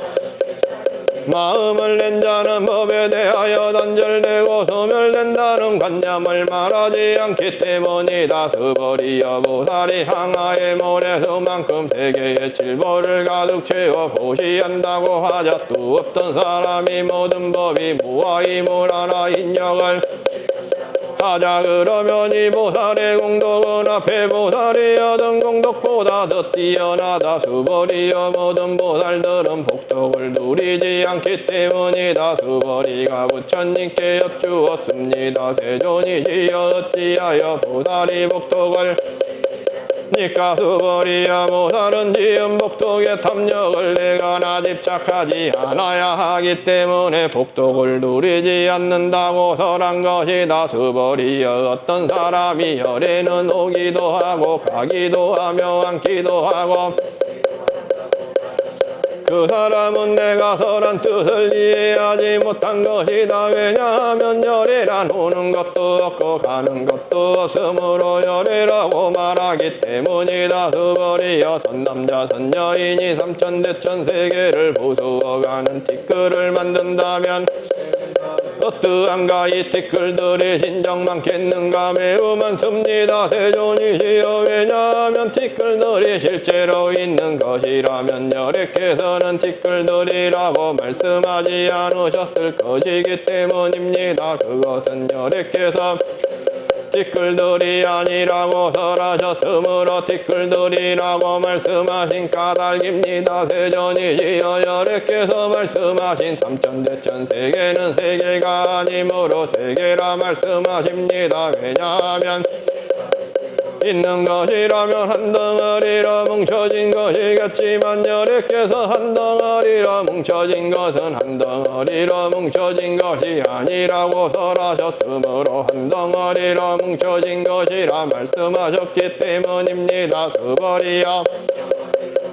마음을 낸 자는 법에 대하여 단절되고 소멸된다는 관념을 말하지 않기 때문이다. 수벌이여 보살이 항아의 모래수만큼 세계의 칠보를 가득 채워 보시한다고 하자. 또 어떤 사람이 모든 법이 무아히 무라나 인력을 하자. 그러면 이 보살의 공덕은 앞에 보살이 얻은 공덕보다 더 뛰어나다. 수벌이여 모든 보살들은 복덕을 누리지 않기 때문이다. 수벌이가 부처님께 여쭈었습니다. 세존이시여 어찌하여 보살이 복덕을 니까 수벌이여 모살은 지은 복독의 탐욕을 내거나 집착하지 않아야 하기 때문에 복독을 누리지 않는다고 설한 것이다. 수벌이여 어떤 사람이 열에는 오기도 하고 가기도 하며 앉기도 하고 그 사람은 내가 설한 뜻을 이해하지 못한 것이다. 왜냐하면 열애란 오는 것도 없고 가는 것도 없으므로 열애라고 말하기 때문이다. 수벌이여 선남자 선여인이 삼천대천 세계를 부수어가는 티끌을 만든다면 어떠한가 이 티끌들이 진정 많겠는가. 매우 많습니다. 세존이시여 왜냐하면 티끌들이 실제로 있는 것이라면 여래께서는 티끌들이라고 말씀하지 않으셨을 것이기 때문입니다. 그것은 여래께서 티끌들이 아니라고 설하셨으므로 티끌들이라고 말씀하신 까닭입니다. 세존이시여 여래께서 말씀하신 삼천대천 세계는 세계가 아니므로 세계라 말씀하십니다. 왜냐하면 있는 것이라면 한 덩어리로 뭉쳐진 것이겠지만 여래께서 한 덩어리로 뭉쳐진 것은 한 덩어리로 뭉쳐진 것이 아니라고 설하셨으므로 한 덩어리로 뭉쳐진 것이라 말씀하셨기 때문입니다. 수벌이여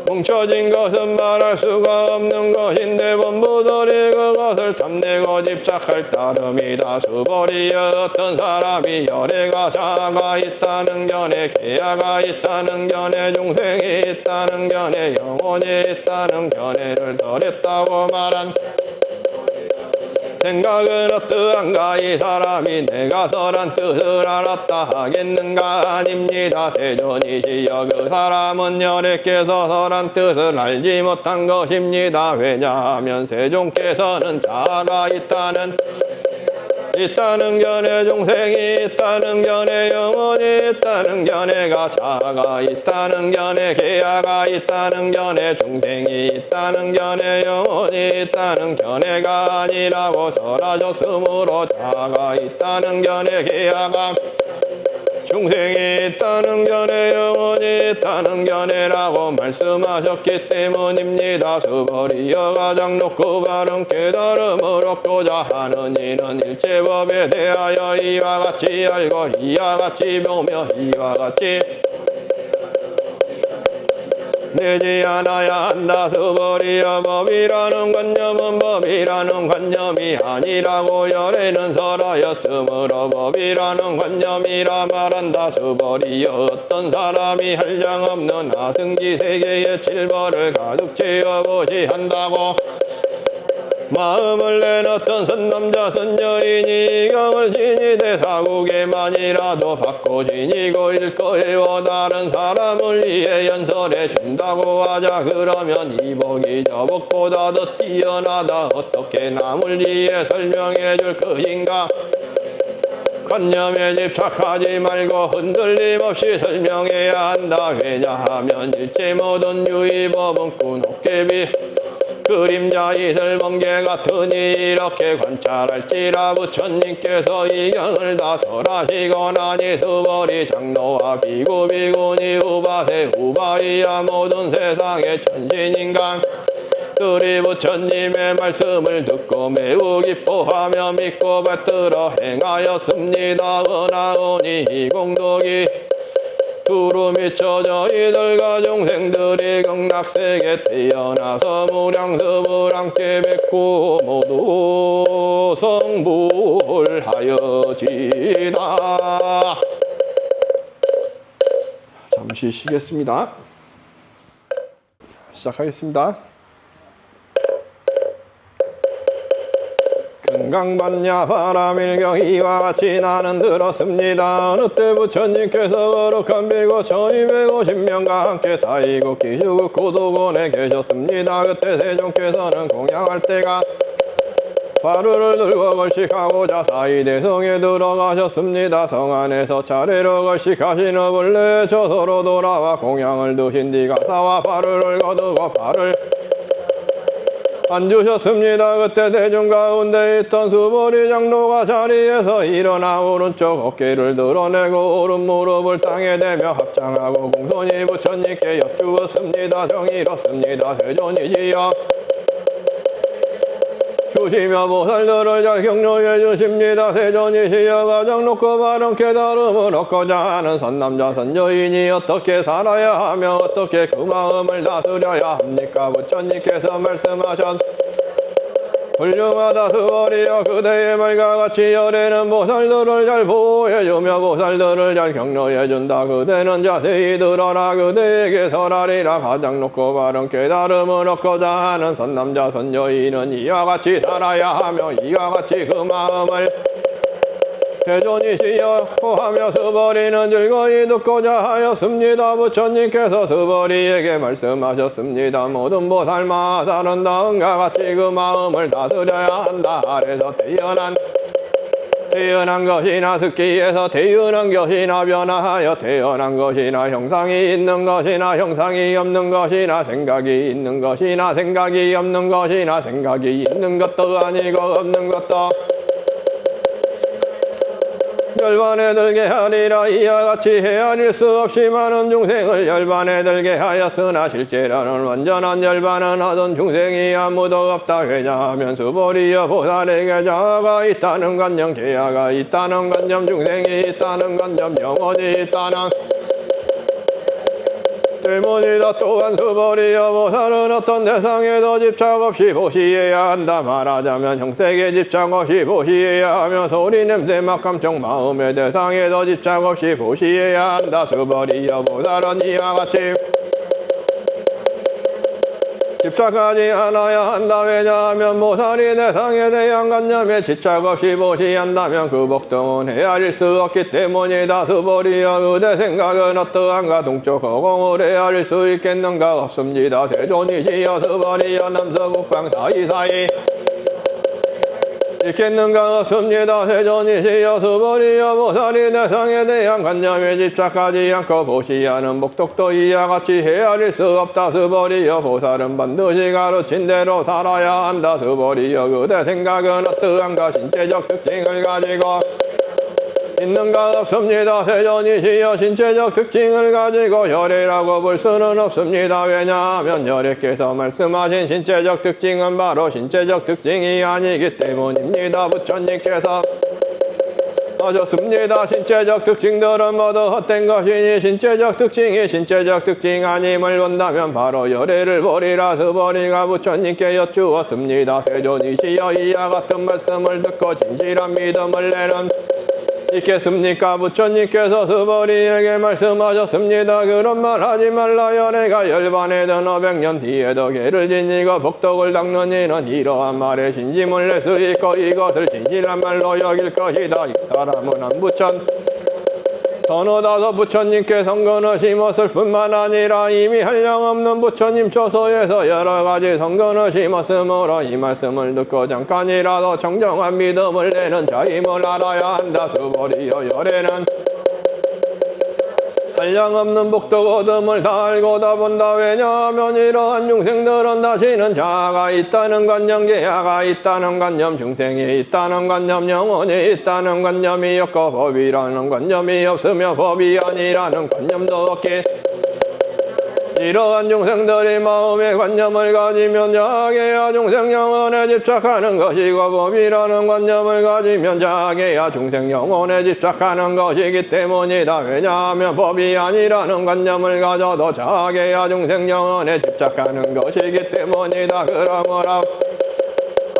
뭉쳐진 것은 말할 수가 없는 것인데 본부들이 그것을 탐내고 집착할 따름이다. 수벌이여 어떤 사람이 열애가 자아가 있다는 견해 계야가 있다는 견해 중생이 있다는 견해 영혼이 있다는 견해를 설했다고 말한 생각은 어떠한가. 이 사람이 내가 설한 뜻을 알았다 하겠는가. 아닙니다. 세존이시여 그 사람은 여래께서 설한 뜻을 알지 못한 것입니다. 왜냐하면 세존께서는 자아가 있다는 견해 중생이 있다는 견해 영혼이 있다는 견해가 자아가 있다는 견해 계야가 있다는 견해 중생이 있다는 견해 영혼이 있다는 견해가 아니라고 설하셨으므로 자아가 있다는 견해 계야가 중생이 있다는 견해 영혼이 있다는 견해라고 말씀하셨기 때문입니다. 수벌이여 가장 높고 바른 깨달음을 얻고자 하는 이는 일체법에 대하여 이와 같이 알고 이와 같이 보며 이와 같이 내지 않아야 한다. 수벌이여 법이라는 관념은 법이라는 관념이 아니라고 열애는 설하였으므로 법이라는 관념이라 말한다. 수벌이여 어떤 사람이 한량없는 아승기 세계의 칠벌을 가득 채워 보시한다고 마음을 낸 어떤 선남자 선여인이 경을 지니되 사국에만이라도 받고 지니고 일거에워 다른 사람을 위해 연설해 준다고 하자. 그러면 이 복이 저 복보다 더 뛰어나다. 어떻게 남을 위해 설명해 줄 것인가. 관념에 집착하지 말고 흔들림 없이 설명해야 한다. 왜냐하면 일체 모든 유의법은 꾸노깨비 그림자 이슬 번개 같으니 이렇게 관찰할지라. 부처님께서 이 경을 다 설하시고 나니 수벌이 장로와 비구 비구니 우바세 우바이야 모든 세상의 천신인간 들이 부처님의 말씀을 듣고 매우 기뻐하며 믿고 받들어 행하였습니다. 은하오니 이 공덕이 두루 미쳐 저희들과 중생들이 극락세계 태어나서 무량스불함께 뵙고 모두 성불하여지다. 잠시 쉬겠습니다. 시작하겠습니다. 금강반야 바람일경 이와 같이 나는 들었습니다. 어느 때 부처님께서 거룩한 1,250명과 함께 사이국 기주국 고도곤에 계셨습니다. 그때 세존께서는 공양할 때가 화루를 들고 걸식하고자 사이대성에 들어가셨습니다. 성 안에서 차례로 걸식하신 후 본래 저서로 돌아와 공양을 드신 뒤 가사와 발을 거두고 발을 안 주셨습니다. 그때 대중 가운데 있던 수보리 장로가 자리에서 일어나 오른쪽 어깨를 드러내고 오른 무릎을 땅에 대며 합장하고 공손히 부처님께 여쭈었습니다. 정이렇습니다. 세존이시여 주시며 보살들을 잘 격려해 주십니다. 세존이시여 가장 높고 바른 깨달음을 얻고자 하는 선남자 선여인이 어떻게 살아야 하며 어떻게 그 마음을 다스려야 합니까? 부처님께서 말씀하셨 훌륭하다 스벌이여 그대의 말과 같이 열애는 보살들을 잘 보호해주며 보살들을 잘 격려해준다. 그대는 자세히 들어라. 그대에게 설하리라. 가장 높고 바른 깨달음을 얻고자 하는 선남자 선여인은 이와 같이 살아야 하며 이와 같이 그 마음을 세존이시여 하며 스벌이는 즐거이 듣고자 하였습니다. 부처님께서 스벌이에게 말씀하셨습니다. 모든 보살마살은 다음과 같이 그 마음을 다스려야 한다. 아래서 태어난 것이나 습기에서 태어난 것이나 변화하여 태어난 것이나 형상이 있는 것이나 형상이 없는 것이나 생각이 있는 것이나 생각이 없는 것이나 생각이 있는 것도 아니고 없는 것도 열반에 들게 하리라. 이와 같이 헤아릴 수 없이 많은 중생을 열반에 들게 하였으나 실제로는 완전한 열반은 하던 중생이 아무도 없다. 왜냐하면 수보리여 보살에게 자아가 있다는 관념, 계야가 있다는 관념, 중생이 있다는 관념, 영혼이 있다는 때문이다. 또한 수보리여 보살은 어떤 대상에도 집착 없이 보시해야 한다. 말하자면 형색에 집착 없이 보시해야 하며 소리 냄새 맛 감정 마음의 대상에도 집착 없이 보시해야 한다. 수보리여 보살은 이와 같이 집착하지 않아야 한다. 왜냐하면 보살이 대상에 대한 관념에 집착 없이 보시한다면 그 복동은 헤아릴 수 없기 때문이다. 수보리여 그대 생각은 어떠한가? 동쪽 허공을 헤아릴 수 있겠는가? 없습니다. 세존이시여 수보리여 남서북방 사이사이 있겠는가? 없습니다. 세존이시여 수보리여 보살이 대상에 대한 관념에 집착하지 않고 보시하는 목독도 이와 같이 헤아릴 수 없다. 수보리여 보살은 반드시 가르친 대로 살아야 한다. 수보리여 그대 생각은 어떠한가? 신체적 특징을 가지고 있는가? 없습니다. 세존이시여 신체적 특징을 가지고 열애라고 볼 수는 없습니다. 왜냐하면 열애께서 말씀하신 신체적 특징은 바로 신체적 특징이 아니기 때문입니다. 부처님께서 하셨습니다. 신체적 특징들은 모두 헛된 것이니 신체적 특징이 신체적 특징 아님을 본다면 바로 열애를 보리라. 수보리가 부처님께 여쭈었습니다. 세존이시여 이와 같은 말씀을 듣고 진실한 믿음을 내는 있겠습니까? 부처님께서 수보리에게 말씀하셨습니다. 그런 말 하지 말라. 열애가 열반에든 500년 뒤에도 개를 지니고 복덕을 닦는 이는 이러한 말에 진심을 낼 수 있고 이것을 진실한 말로 여길 것이다. 이 사람은 한 부천 선호다서 부처님께 성근을 심었을 뿐만 아니라 이미 한량없는 부처님 초소에서 여러가지 성근을 심었으므로 이 말씀을 듣고 잠깐이라도 정정한 믿음을 내는 자임을 알아야 한다. 수보리여 열애는 한량없는 복덕 얻음을 다 알고 다 본다. 왜냐하면 이러한 중생들은 다시는 자아가 있다는 관념, 계야가 있다는 관념, 중생이 있다는 관념, 영혼이 있다는 관념이 없고 법이라는 관념이 없으며 법이 아니라는 관념도 없기 이러한 중생들이 마음의 관념을 가지면 자아계야 중생 영혼에 집착하는 것이고 법이라는 관념을 가지면 자아계야 중생 영혼에 집착하는 것이기 때문이다. 왜냐하면 법이 아니라는 관념을 가져도 자아계야 중생 영혼에 집착하는 것이기 때문이다. 그러므로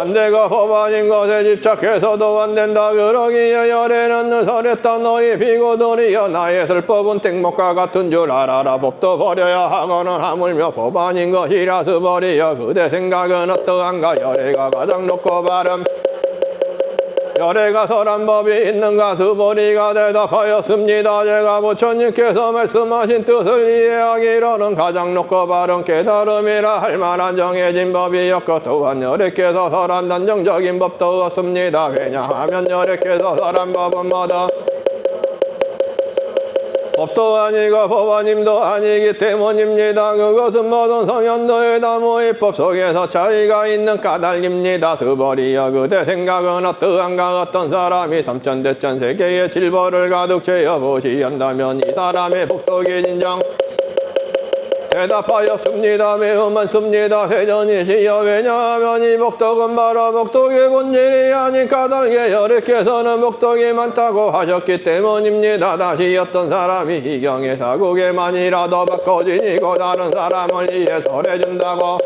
안 되고 법 아닌 것에 집착해서도 안 된다. 그러기에 열애는 늘 설했다. 너희 비고들이여 나의 설법은 땡목과 같은 줄 알아라. 법도 버려야 하고는 하물며 법 아닌 것이라. 수보리여 그대 생각은 어떠한가? 열애가 가장 높고 바른 열애가 설한 법이 있는가? 수보리가 대답하였습니다. 제가 부처님께서 말씀하신 뜻을 이해하기로는 가장 높고 바른 깨달음이라 할 만한 정해진 법이었고 또한 열애께서 설한 단정적인 법도 없습니다. 왜냐하면 열애께서 설한 법은 모두 법도 아니고 법원님도 아니기 때문입니다. 그것은 모든 성현도의 다모의 법 속에서 차이가 있는 까닭입니다. 수벌이여 그대 생각은 어떠한가. 어떤 사람이 삼천대천 세계의 질보를 가득 채워 보시한다면 이 사람의 복덕이 진정 대답하였습니다. 매우 많습니다. 세존이시여 왜냐하면 이 복덕은 바로 복덕의 본질이 아닌 까닭에 여력께서는 복덕이 많다고 하셨기 때문입니다. 다시 어떤 사람이 이경의 사국에만이라도 바꿔지니고 다른 사람을 위해 설해준다고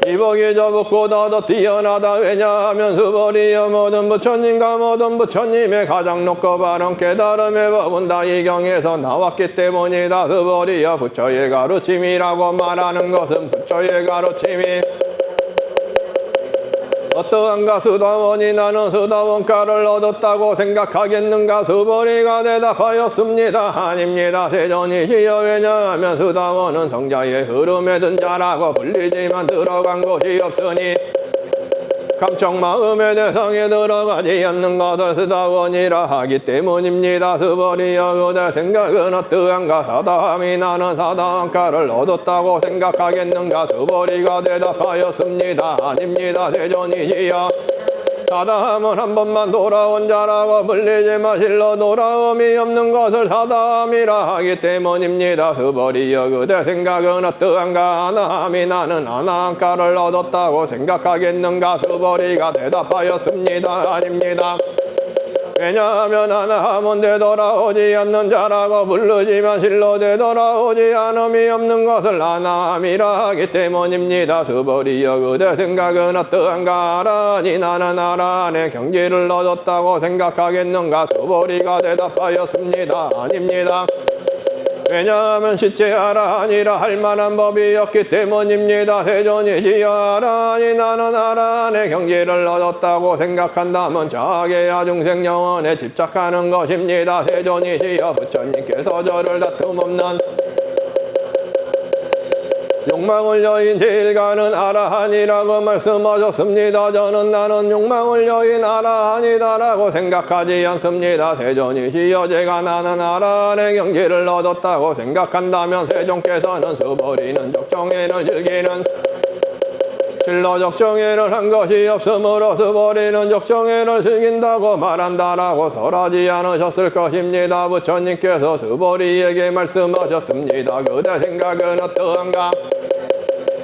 이 복이 저 복보다 더 뛰어나다. 왜냐하면 수벌이여 모든 부처님과 모든 부처님의 가장 높고 바른 깨달음의 법은 다 이경에서 나왔기 때문이다. 수벌이여 부처의 가르침이라고 말하는 것은 부처의 가르침이 어떠한가. 수다원이 나는 수다원가를 얻었다고 생각하겠는가. 수벌이가 대답하였습니다. 아닙니다. 세존이시여 왜냐하면 수다원은 성자의 흐름에 든 자라고 불리지만 들어간 곳이 없으니 감청 마음의 대상에 들어가지 않는 것을 수다원이라 하기 때문입니다. 수벌이여 그대 생각은 어떠한가. 사다함이 나는 사다함가를 얻었다고 생각하겠는가. 수벌이가 대답하였습니다. 아닙니다. 세존이시여 사다함은 한 번만 돌아온 자라고 불리지 마실로 돌아옴이 없는 것을 사다함이라 하기 때문입니다. 수벌이여 그대 생각은 어떠한가. 아나함이 나는 아나함가를 얻었다고 생각하겠는가. 수벌이가 대답하였습니다. 아닙니다. 왜냐하면 하나함은 되돌아오지 않는 자라고 부르지만 실로 되돌아오지 않음이 없는 것을 하나함이라 하기 때문입니다. 수벌이여 그대 생각은 어떠한가. 아라니 나는 아라한의 경지를 얻었다고 생각하겠는가. 수벌이가 대답하였습니다. 아닙니다. 왜냐하면 시체 아라한이라 할 만한 법이 없기 때문입니다. 세존이시여 아라한이 나는 아라한의 경지를 얻었다고 생각한다면 자아계야 중생 영혼에 집착하는 것입니다. 세존이시여 부처님께서 저를 다툼없는 욕망을 여인 제일가는 아라한이라고 말씀하셨습니다. 저는 나는 욕망을 여인 아라한이다라고 생각하지 않습니다. 세존이시여 제가 나는 아라한의 경지를 얻었다고 생각한다면 세존께서는 수벌이는 적정인을 즐기는 실로 적정인을 한 것이 없으므로 수벌이는 적정인을 즐긴다고 말한다라고 설하지 않으셨을 것입니다. 부처님께서 수벌이에게 말씀하셨습니다. 그대 생각은 어떠한가.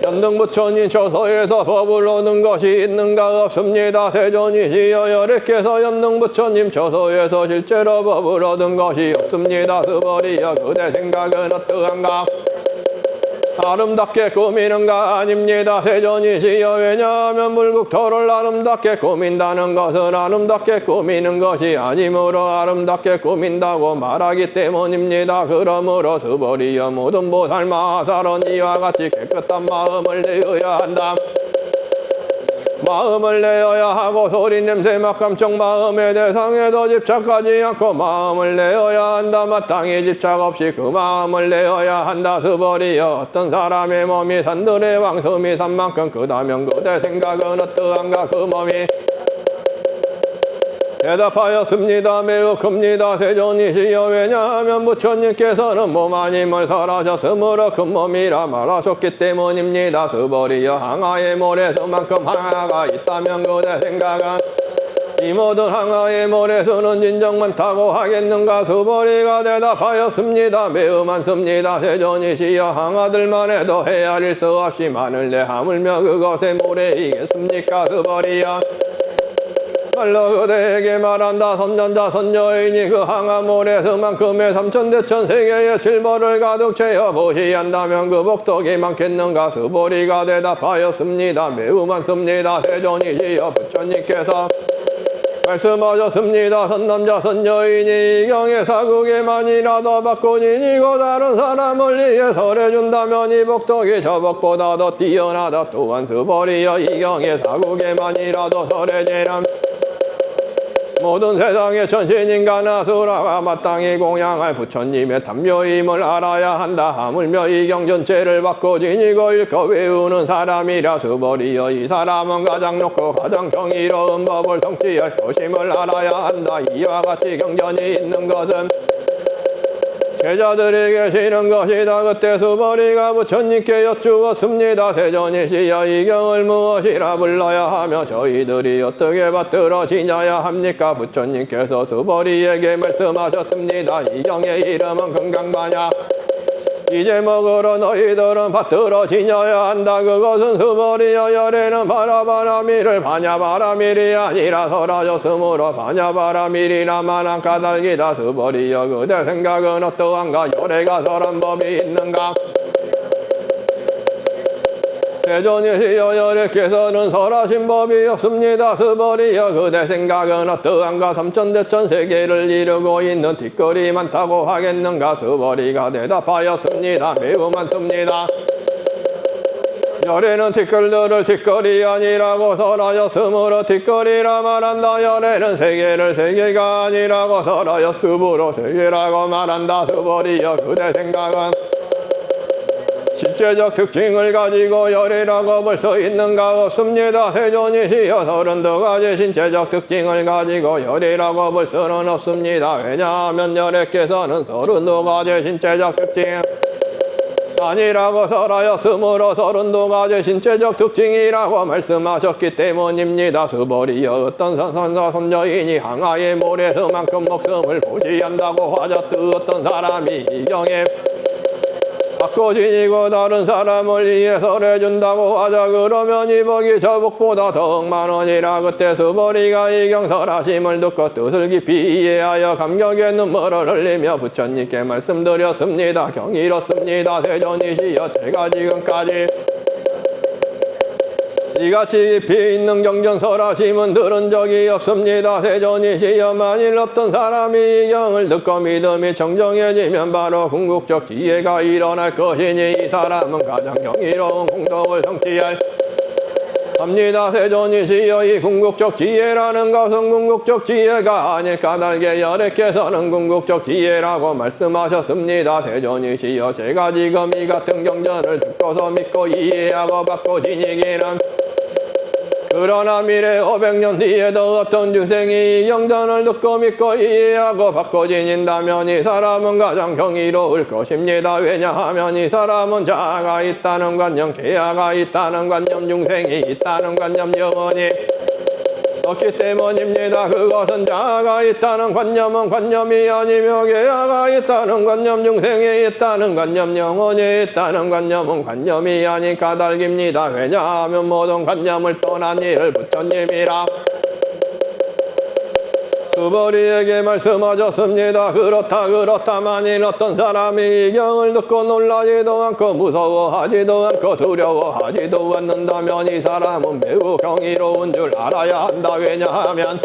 연등부처님 처소에서 법을 얻는 것이 있는가. 없습니다. 세존이시여 여래께서 연등부처님 처소에서 실제로 법을 얻은 것이 없습니다. 수벌이여 그대 생각은 어떠한가. 아름답게 꾸미는가. 아닙니다. 세존이시여 왜냐하면 물국토를 아름답게 꾸민다는 것은 아름답게 꾸미는 것이 아니므로 아름답게 꾸민다고 말하기 때문입니다. 그러므로 수벌이여 모든 보살 마살은 이와 같이 깨끗한 마음을 내어야 한다. 마음을 내어야 하고 소리 냄새 맛감촉 마음의 대상에도 집착하지 않고 마음을 내어야 한다. 마땅히 집착 없이 그 마음을 내어야 한다. 수벌이여 어떤 사람의 몸이 산들의 왕섬이 산 만큼 크다면 그대 생각은 어떠한가. 그 몸이 대답하였습니다. 매우 큽니다. 세존이시여 왜냐하면 부처님께서는 몸 아님을 설하셨으므로 큰 몸이라 말하셨기 때문입니다. 수벌이여 항아의 모래수만큼 항아가 있다면 그대 생각은 이 모든 항아의 모래수는 진정 많다고 하겠는가. 수벌이가 대답하였습니다. 매우 많습니다. 세존이시여 항아들만 해도 헤아릴 수 없이 많을래 하물며 그것의 모래이겠습니까. 수벌이여 말로 그대에게 말한다. 선전자 선녀이니 그 항아모래수만큼의 삼천대천 세계의 질보를 가득 채워 보시한다면 그 복덕이 많겠는가. 수벌이가 대답하였습니다. 매우 많습니다. 세존이시여 부처님께서 말씀하셨습니다. 선남자 선녀이니 이경의 사국에만이라도 바꾸니고 다른 사람을 위해 설해준다면 이 복덕이 저 복보다 더 뛰어나다. 또한 수벌이여 이경의 사국에만이라도 설해지는 모든 세상의 천신인간 아수라가 마땅히 공양할 부처님의 담요임을 알아야 한다. 하물며 이경 전체를 받고 지니고 읽고 외우는 사람이라. 수벌이여 이 사람은 가장 높고 가장 경이로운 법을 성취할 것임을 알아야 한다. 이와 같이 경전이 있는 것은 제자들이 계시는 것이다. 그때 수보리가 부처님께 여쭈었습니다. 세존이시여 이 경을 무엇이라 불러야 하며 저희들이 어떻게 받들어 지냐야 합니까? 부처님께서 수보리에게 말씀하셨습니다. 이 경의 이름은 금강마냐. 이제 먹으러 너희들은 받들어 지녀야 한다. 그것은 수보리여 열에는 바라바라미를 바냐바라밀이 아니라 설하였으므로 바냐바라밀이라만한 까닭이다. 수보리여 그대 생각은 어떠한가? 열애가 설한 법이 있는가? 세존이시여 열애께서는 설하신 법이 없습니다. 수보리여 그대 생각은 어떠한가? 삼천대천 세계를 이루고 있는 뒷거리 많다고 하겠는가? 수보리가 대답하였습니다. 매우 많습니다. 열애는 뒷걸들을 뒷거리 아니라고 설하였으므로 뒷거리라 말한다. 열애는 세계를 세계가 아니라고 설하였으므로 세계라고 말한다. 수보리여 그대 생각은 신체적 특징을 가지고 열이라고 볼 수 있는가? 없습니다. 세존이시여 32가지 신체적 특징을 가지고 열이라고 볼 수는 없습니다. 왜냐하면 열애께서는 32가지 신체적 특징 아니라고 설하였으므로 32가지 신체적 특징이라고 말씀하셨기 때문입니다. 수보리여 어떤 선선사 손녀이니 항아의 모래수만큼 목숨을 보지한다고 하셨듯 어떤 사람이 이 경에 받고 지니고 다른 사람을 위해서 해준다고 하자. 그러면 이 복이 저 복보다 더욱 많으니라. 그때 수보리가 이 경설하심을 듣고 뜻을 깊이 이해하여 감격의 눈물을 흘리며 부처님께 말씀드렸습니다. 경이롭습니다. 세존이시여 제가 지금까지 이같이 깊이 있는 경전설하심은 들은 적이 없습니다. 세존이시여 만일 어떤 사람이 이 경을 듣고 믿음이 청정해지면 바로 궁극적 지혜가 일어날 것이니 이 사람은 가장 경이로운 공덕을 성취할 합니다. 세존이시여 이 궁극적 지혜라는 것은 궁극적 지혜가 아닐 까닭에 열애께서는 궁극적 지혜라고 말씀하셨습니다. 세존이시여 제가 지금 이 같은 경전을 듣고서 믿고 이해하고 받고 지니기는 그러나 미래 500년 뒤에도 어떤 중생이 이 경전을 듣고 믿고 이해하고 받고 지닌다면 이 사람은 가장 경이로울 것입니다. 왜냐하면 이 사람은 자아가 있다는 관념, 계아가 있다는 관념, 중생이 있다는 관념, 영원히 없기 때문입니다. 그것은 자아가 있다는 관념은 관념이 아니며 계아가 있다는 관념, 중생이 있다는 관념, 영혼이 있다는 관념은 관념이 아닌 까닭입니다. 왜냐하면 모든 관념을 떠난 이를 부처님이라 수보리에게 말씀하셨습니다. 그렇다 만일 어떤 사람이 이 경을 듣고 놀라지도 않고 무서워하지도 않고 두려워하지도 않는다면 이 사람은 매우 경이로운 줄 알아야 한다. 왜냐하면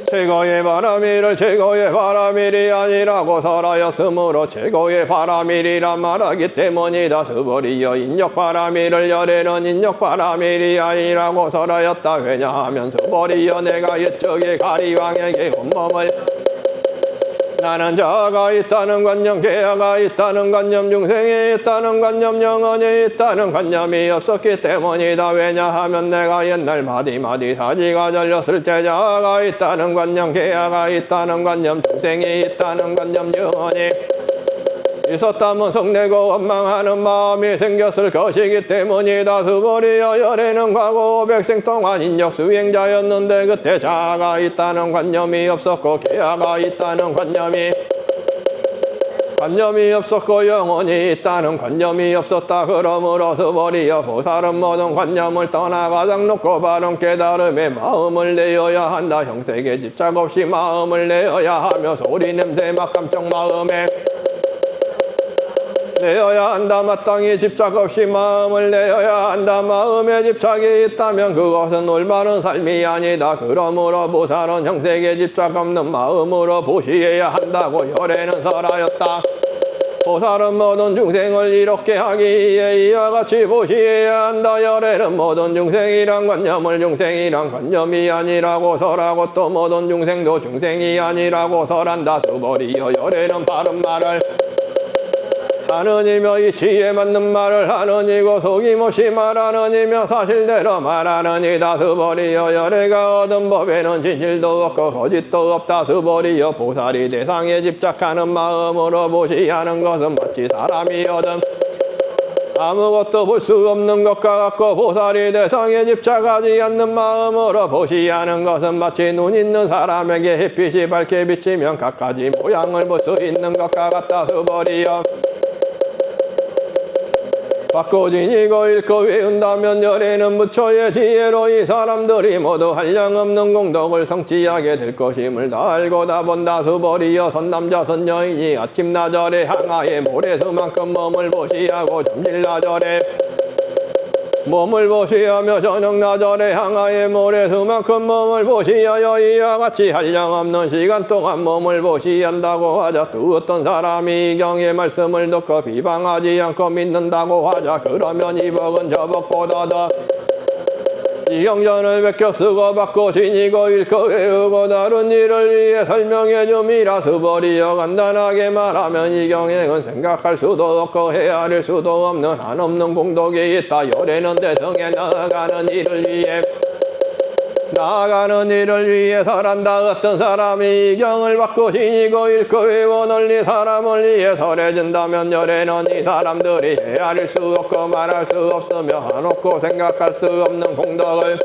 최고의 바라밀을 최고의 바라밀이 아니라고 설하였으므로 최고의 바라밀이라 말하기 때문이다. 수보리여 인력 바라밀을 열애는 인력 바라밀이 아니라고 설하였다. 왜냐하면 수보리여 내가 이쪽에 가리왕에게 온몸을 나는 자아가 있다는 관념, 계아가 있다는 관념, 중생이 있다는 관념, 영혼이 있다는 관념이 없었기 때문이다. 왜냐하면 내가 옛날 마디마디 사지가 잘렸을 때 자아가 있다는 관념, 계아가 있다는 관념, 중생이 있다는 관념, 영혼이 있었다면 성내고 원망하는 마음이 생겼을 것이기 때문이다. 수보리여 열애는 과거 500생 동안 인력 수행자였는데 그때 자아가 있다는 관념이 없었고 계아가 있다는 관념이 없었고 영혼이 있다는 관념이 없었다. 그러므로 수보리여 보살은 모든 관념을 떠나 가장 높고 바른 깨달음에 마음을 내어야 한다. 형색에 집착 없이 마음을 내어야 하며 소리 냄새 맛 감정 마음에 내어야 한다. 마땅히 집착 없이 마음을 내어야 한다. 마음에 집착이 있다면 그것은 올바른 삶이 아니다. 그러므로 보살은 형색에 집착 없는 마음으로 보시해야 한다고 열애는 설하였다. 보살은 모든 중생을 이롭게 하기 위해 이와 같이 보시해야 한다. 열애는 모든 중생이란 관념을 중생이란 관념이 아니라고 설하고 또 모든 중생도 중생이 아니라고 설한다. 수보리여 열애는 바른 말을 하느니며 이치에 맞는 말을 하느니고 속임없이 말하느니며 사실대로 말하느니다. 스벌이여 열애가 얻은 법에는 진실도 없고 거짓도 없다. 스벌이여 보살이 대상에 집착하는 마음으로 보시하는 것은 마치 사람이 얻은 아무것도 볼 수 없는 것과 같고, 보살이 대상에 집착하지 않는 마음으로 보시하는 것은 마치 눈 있는 사람에게 햇빛이 밝게 비치면 갖가지 모양을 볼 수 있는 것과 같다. 스벌이여 받고 지니고 읽고 외운다면 열애는 부처의 지혜로 이 사람들이 모두 한량없는 공덕을 성취하게 될 것임을 다 알고 다 본다. 스벌이여 선남자 선여인이 아침나절에 항아에 모래수만큼 몸을 보시하고 점실나절에 몸을 보시하며 저녁나절에 항아에 모래수만큼 몸을 보시하여 이와 같이 한량없는 시간 동안 몸을 보시한다고 하자. 또 어떤 사람이 이 경의 말씀을 듣고 비방하지 않고 믿는다고 하자. 그러면 이 법은 저 법보다 더 이 경전을 베껴 쓰고 받고 지니고 읽고 외우고 다른 일을 위해 설명해 줌이라. 스벌이여 간단하게 말하면 이 경행은 생각할 수도 없고 헤아릴 수도 없는 한없는 공덕이 있다. 열애는 대성에 나아가는 일을 위해 설한다. 어떤 사람이 이 경을 받고 지니고 읽고 외워 널리 사람을 위해 설해준다면 열애는 이 사람들이 헤아릴 수 없고 말할 수 없으며 한없고 생각할 수 없는 공덕을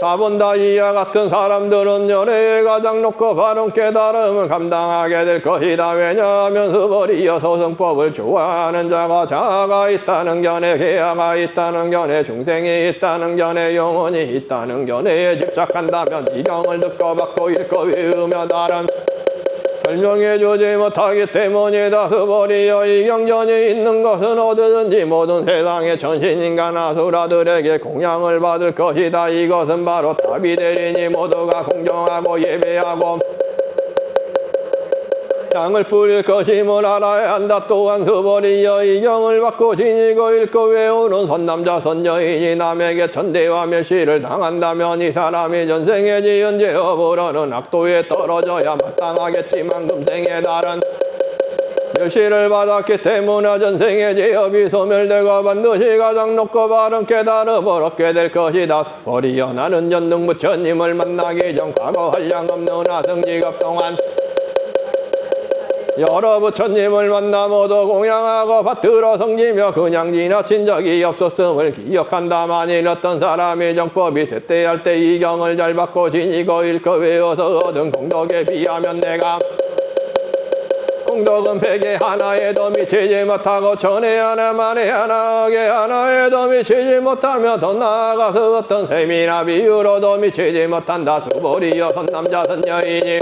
다 본다. 이와 같은 사람들은 열애의 가장 높고 바른 깨달음을 감당하게 될 것이다. 왜냐하면 스벌이여 소승법을 좋아하는 자가 자아가 있다는 견해, 계하가 있다는 견해, 중생이 있다는 견해, 영혼이 있다는 견해에 집착한다면 이 경을 듣고 받고 읽고 외우며 다른 설명해주지 못하기 때문이다. 스벌이여 이 경전이 있는 것은 어디든지 모든 세상의 천신인간 아수라들에게 공양을 받을 것이다. 이것은 바로 답이 되리니 모두가 공정하고 예배하고 땅을 뿌릴 것임을 알아야 한다. 또한 스벌이여 이 경을 받고 지니고 읽고 외우는 선남자 선여인이 남에게 천대와 멸시를 당한다면 이 사람이 전생에 지은 죄업으로는 악도에 떨어져야 마땅하겠지만 금생에 다른 멸시를 받았기 때문에 전생의 죄업이 소멸되고 반드시 가장 높고 바른 깨달음을 얻게 될 것이다. 스벌이여 나는 전등 부처님을 만나기 전 과거 한량없는 아승직업 동안 여러 부처님을 만나 모두 공양하고 받들어 성지며 그냥 지나친 적이 없었음을 기억한다. 만일 어떤 사람이 정법이 쇠퇴할 때 이 경을 잘 받고 지니고 읽고 외워서 얻은 공덕에 비하면 내가 공덕은 백에 하나에도 미치지 못하고 천에 하나 만에 하나 억에 하나에도 미치지 못하며 더 나아가서 어떤 셈이나 비유로도 미치지 못한다. 스벌이여 선남자 선여인이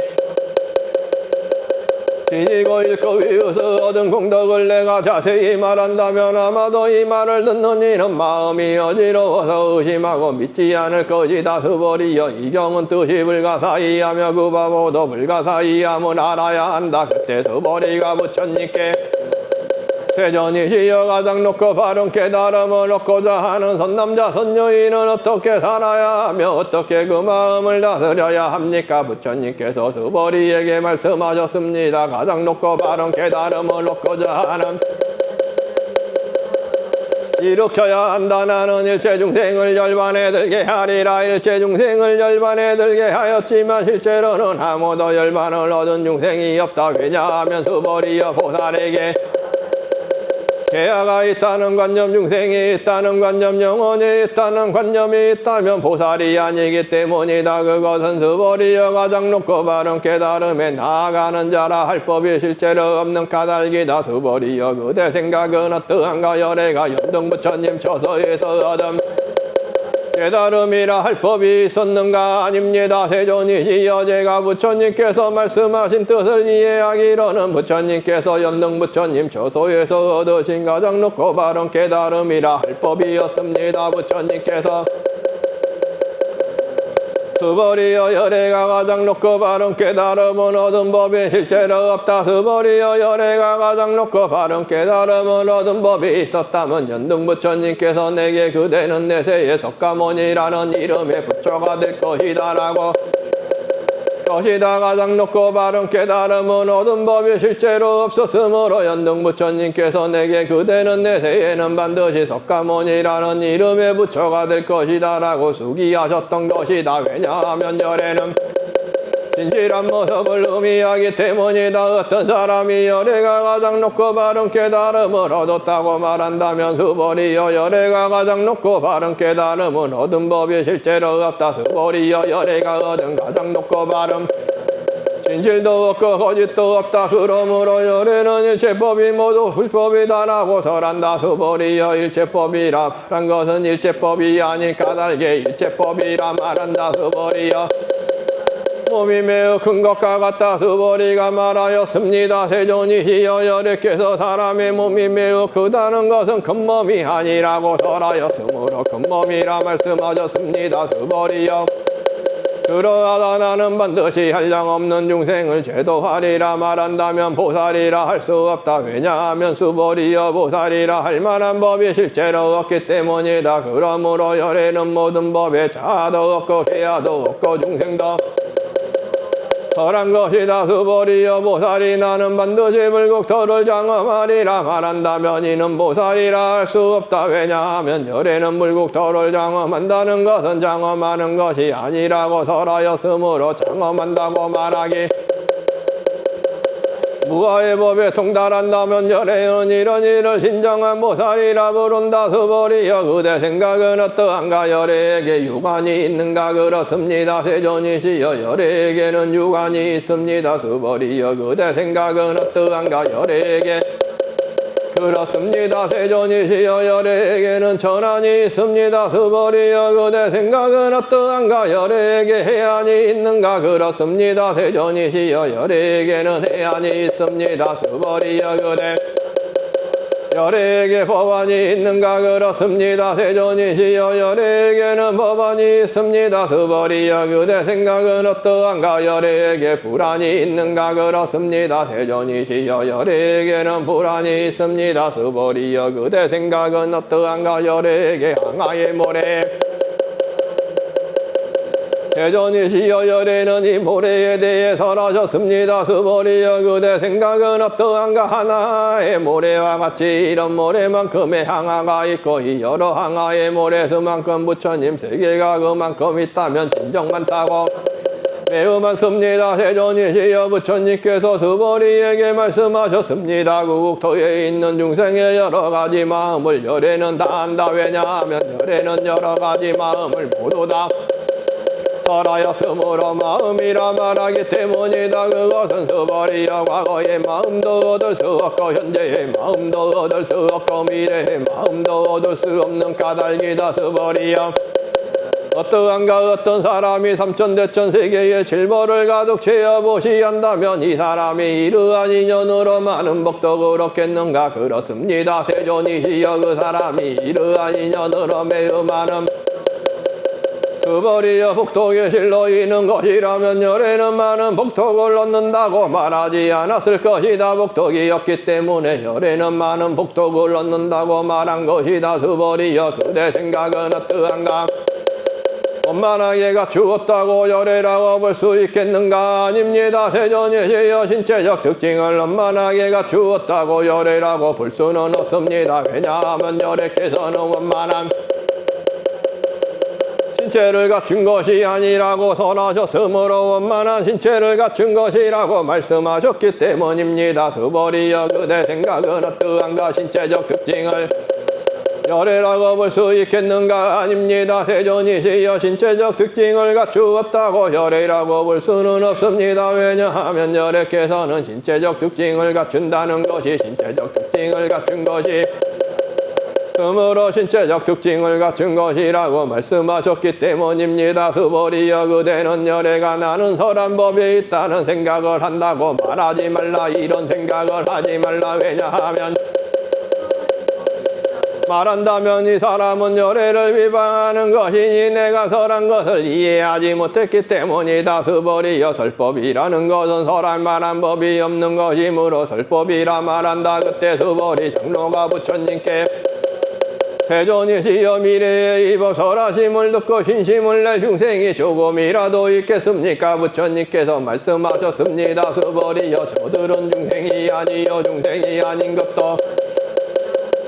지니고 읽고 외워서 얻은 공덕을 내가 자세히 말한다면 아마도 이 말을 듣는 이는 마음이 어지러워서 의심하고 믿지 않을 것이다. 스벌이여 이 경은 뜻이 불가사의하며 그 바보도 불가사의함을 알아야 한다. 그때 스벌이가 부처님께 세전이시여 가장 높고 바른 깨달음을 얻고자 하는 선남자 선여인은 어떻게 살아야 하며 어떻게 그 마음을 다스려야 합니까? 부처님께서 스벌이에게 말씀하셨습니다. 가장 높고 바른 깨달음을 얻고자 하는 일으켜야 한다. 나는 일체 중생을 열반에 들게 하리라. 일체 중생을 열반에 들게 하였지만 실제로는 아무도 열반을 얻은 중생이 없다. 왜냐하면 스벌이여 보살에게 계하가 있다는 관념, 중생이 있다는 관념, 영혼이 있다는 관념이 있다면 보살이 아니기 때문이다. 그것은 스벌이여 가장 높고 바른 깨달음에 나아가는 자라 할 법이 실제로 없는 까닭이다. 스벌이여 그대 생각은 어떠한가? 열애가 연등부처님 처소에서 얻은 깨달음이라 할 법이 있었는가? 아닙니다. 세존이시여 제가 부처님께서 말씀하신 뜻을 이해하기로는 부처님께서 연등부처님 처소에서 얻으신 가장 높고 바른 깨달음이라 할 법이었습니다. 부처님께서 스벌이여 열애가 가장 높고 바른 깨달음을 얻은 법이 실제로 없다. 스벌이여 열애가 가장 높고 바른 깨달음을 얻은 법이 있었다면 연등부처님께서 내게 그대는 내세의 석가모니라는 이름의 부처가 될 것이다 라고 것이다. 가장 높고 바른 깨달음은 얻은 법이 실제로 없었으므로 연등 부처님께서 내게 그대는 내세에는 반드시 석가모니라는 이름의 부처가 될 것이다 라고 수기하셨던 것이다. 왜냐하면 열애는 진실한 모습을 의미하기 때문이다. 어떤 사람이 열애가 가장 높고 바른 깨달음을 얻었다고 말한다면 수보리여 열애가 가장 높고 바른 깨달음은 얻은 법이 실제로 없다. 수보리여 열애가 얻은 가장 높고 바른 진실도 없고 거짓도 없다. 그러므로 열애는 일체법이 모두 불법이다라고 설한다. 수보리여 일체법이라 한 것은 일체법이 아닌 까닭에 일체법이라 말한다. 수보리여 몸이 매우 큰 것과 같다. 수보리가 말하였습니다. 세존이시여 열애께서 사람의 몸이 매우 크다는 것은 큰 몸이 아니라고 설하였으므로 큰 몸이라 말씀하셨습니다. 수보리여 그러하다 나는 반드시 한량없는 중생을 제도하리라 말한다면 보살이라 할 수 없다. 왜냐하면 수보리여 보살이라 할 만한 법이 실제로 없기 때문이다. 그러므로 열애는 모든 법에 자아도 없고 해야도 없고 중생도 설한 것이다. 수보리여 보살이 나는 반드시 불국토를 장엄하리라 말한다면 이는 보살이라 할 수 없다. 왜냐하면 열애는 불국토를 장엄한다는 것은 장엄하는 것이 아니라고 설하였으므로 장엄한다고 말하기 무아의 법에 통달한다면 열애는 이런 일을 진정한 보살이라 부른다. 수보리여 그대 생각은 어떠한가? 열애에게 유관이 있는가? 그렇습니다. 세존이시여 열애에게는 유관이 있습니다. 수보리여 그대 생각은 어떠한가? 열애에게 그렇습니다. 세존이시여 열애에게는 전환이 있습니다. 수보리여 그대 생각은 어떠한가? 열애에게 해안이 있는가? 그렇습니다. 세존이시여 열애에게는 해안이 있습니다. 수보리여 그대 열애에게 법안이 있는가? 그렇습니다. 세존이시여 열애에게는 법안이 있습니다. 수보리여 그대 생각은 어떠한가? 열애에게 불안이 있는가? 그렇습니다. 세존이시여 열애에게는 불안이 있습니다. 수보리여 그대 생각은 어떠한가? 열애에게 항아의 모래 세존이시여 열애는 이 모래에 대해 설하셨습니다. 수보리여 그대 생각은 어떠한가? 하나의 모래와 같이 이런 모래만큼의 항아가 있고 이 여러 항아의 모래 수만큼 부처님 세계가 그만큼 있다면 진정 많다고 매우 많습니다. 세존이시여 부처님께서 수보리에게 말씀하셨습니다. 구국토에 있는 중생의 여러 가지 마음을 열애는 다 안다. 왜냐하면 열애는 여러 가지 마음을 모두 다 설하였으므로 마음이라 말하기 때문이다. 그것은 수보리여 과거의 마음도 얻을 수 없고 현재의 마음도 얻을 수 없고 미래의 마음도 얻을 수 없는 까닭이다. 수보리여 어떠한가? 어떤 사람이 삼천대천 세계의 질보를 가득 채워보시한다면 이 사람이 이러한 인연으로 많은 복덕을 얻겠는가? 그렇습니다. 세존이시여 그 사람이 이러한 인연으로 매우 많은 수보리여 복덕의 실로 이는 것이라면 열애는 많은 복덕을 얻는다고 말하지 않았을 것이다. 복덕이 없기 때문에 열애는 많은 복덕을 얻는다고 말한 것이다. 수보리여 그대 생각은 어떠한가? 원만하게 갖추었다고 열애라고 볼 수 있겠는가? 아닙니다. 세존이시여 신체적 특징을 원만하게 갖추었다고 열애라고 볼 수는 없습니다. 왜냐하면 열애께서는 원만한 신체를 갖춘 것이 아니라고 설하셨으므로 원만한 신체를 갖춘 것이라고 말씀하셨기 때문입니다. 수보리여 그대 생각은 어떠한가? 신체적 특징을 열애라고 볼 수 있겠는가? 아닙니다. 세존이시여 신체적 특징을 갖추었다고 열애라고 볼 수는 없습니다. 왜냐하면 열애께서는 신체적 특징을 갖춘다는 것이 신체적 특징을 갖춘 것이 스스로 신체적 특징을 갖춘 것이라고 말씀하셨기 때문입니다. 수보리여 그대는 열애가 나는 설한 법이 있다는 생각을 한다고 말하지 말라. 이런 생각을 하지 말라. 왜냐하면 말한다면 이 사람은 열애를 위반하는 것이니 내가 설한 것을 이해하지 못했기 때문이다. 수보리여 설법이라는 것은 설할 만한 법이 없는 것이므로 설법이라 말한다. 그때 수보리 장로가 부처님께 세존이시여 미래에 입어 설하심을 듣고 신심을 낼 중생이 조금이라도 있겠습니까? 부처님께서 말씀하셨습니다. 수벌이여 저들은 중생이 아니여 중생이 아닌 것도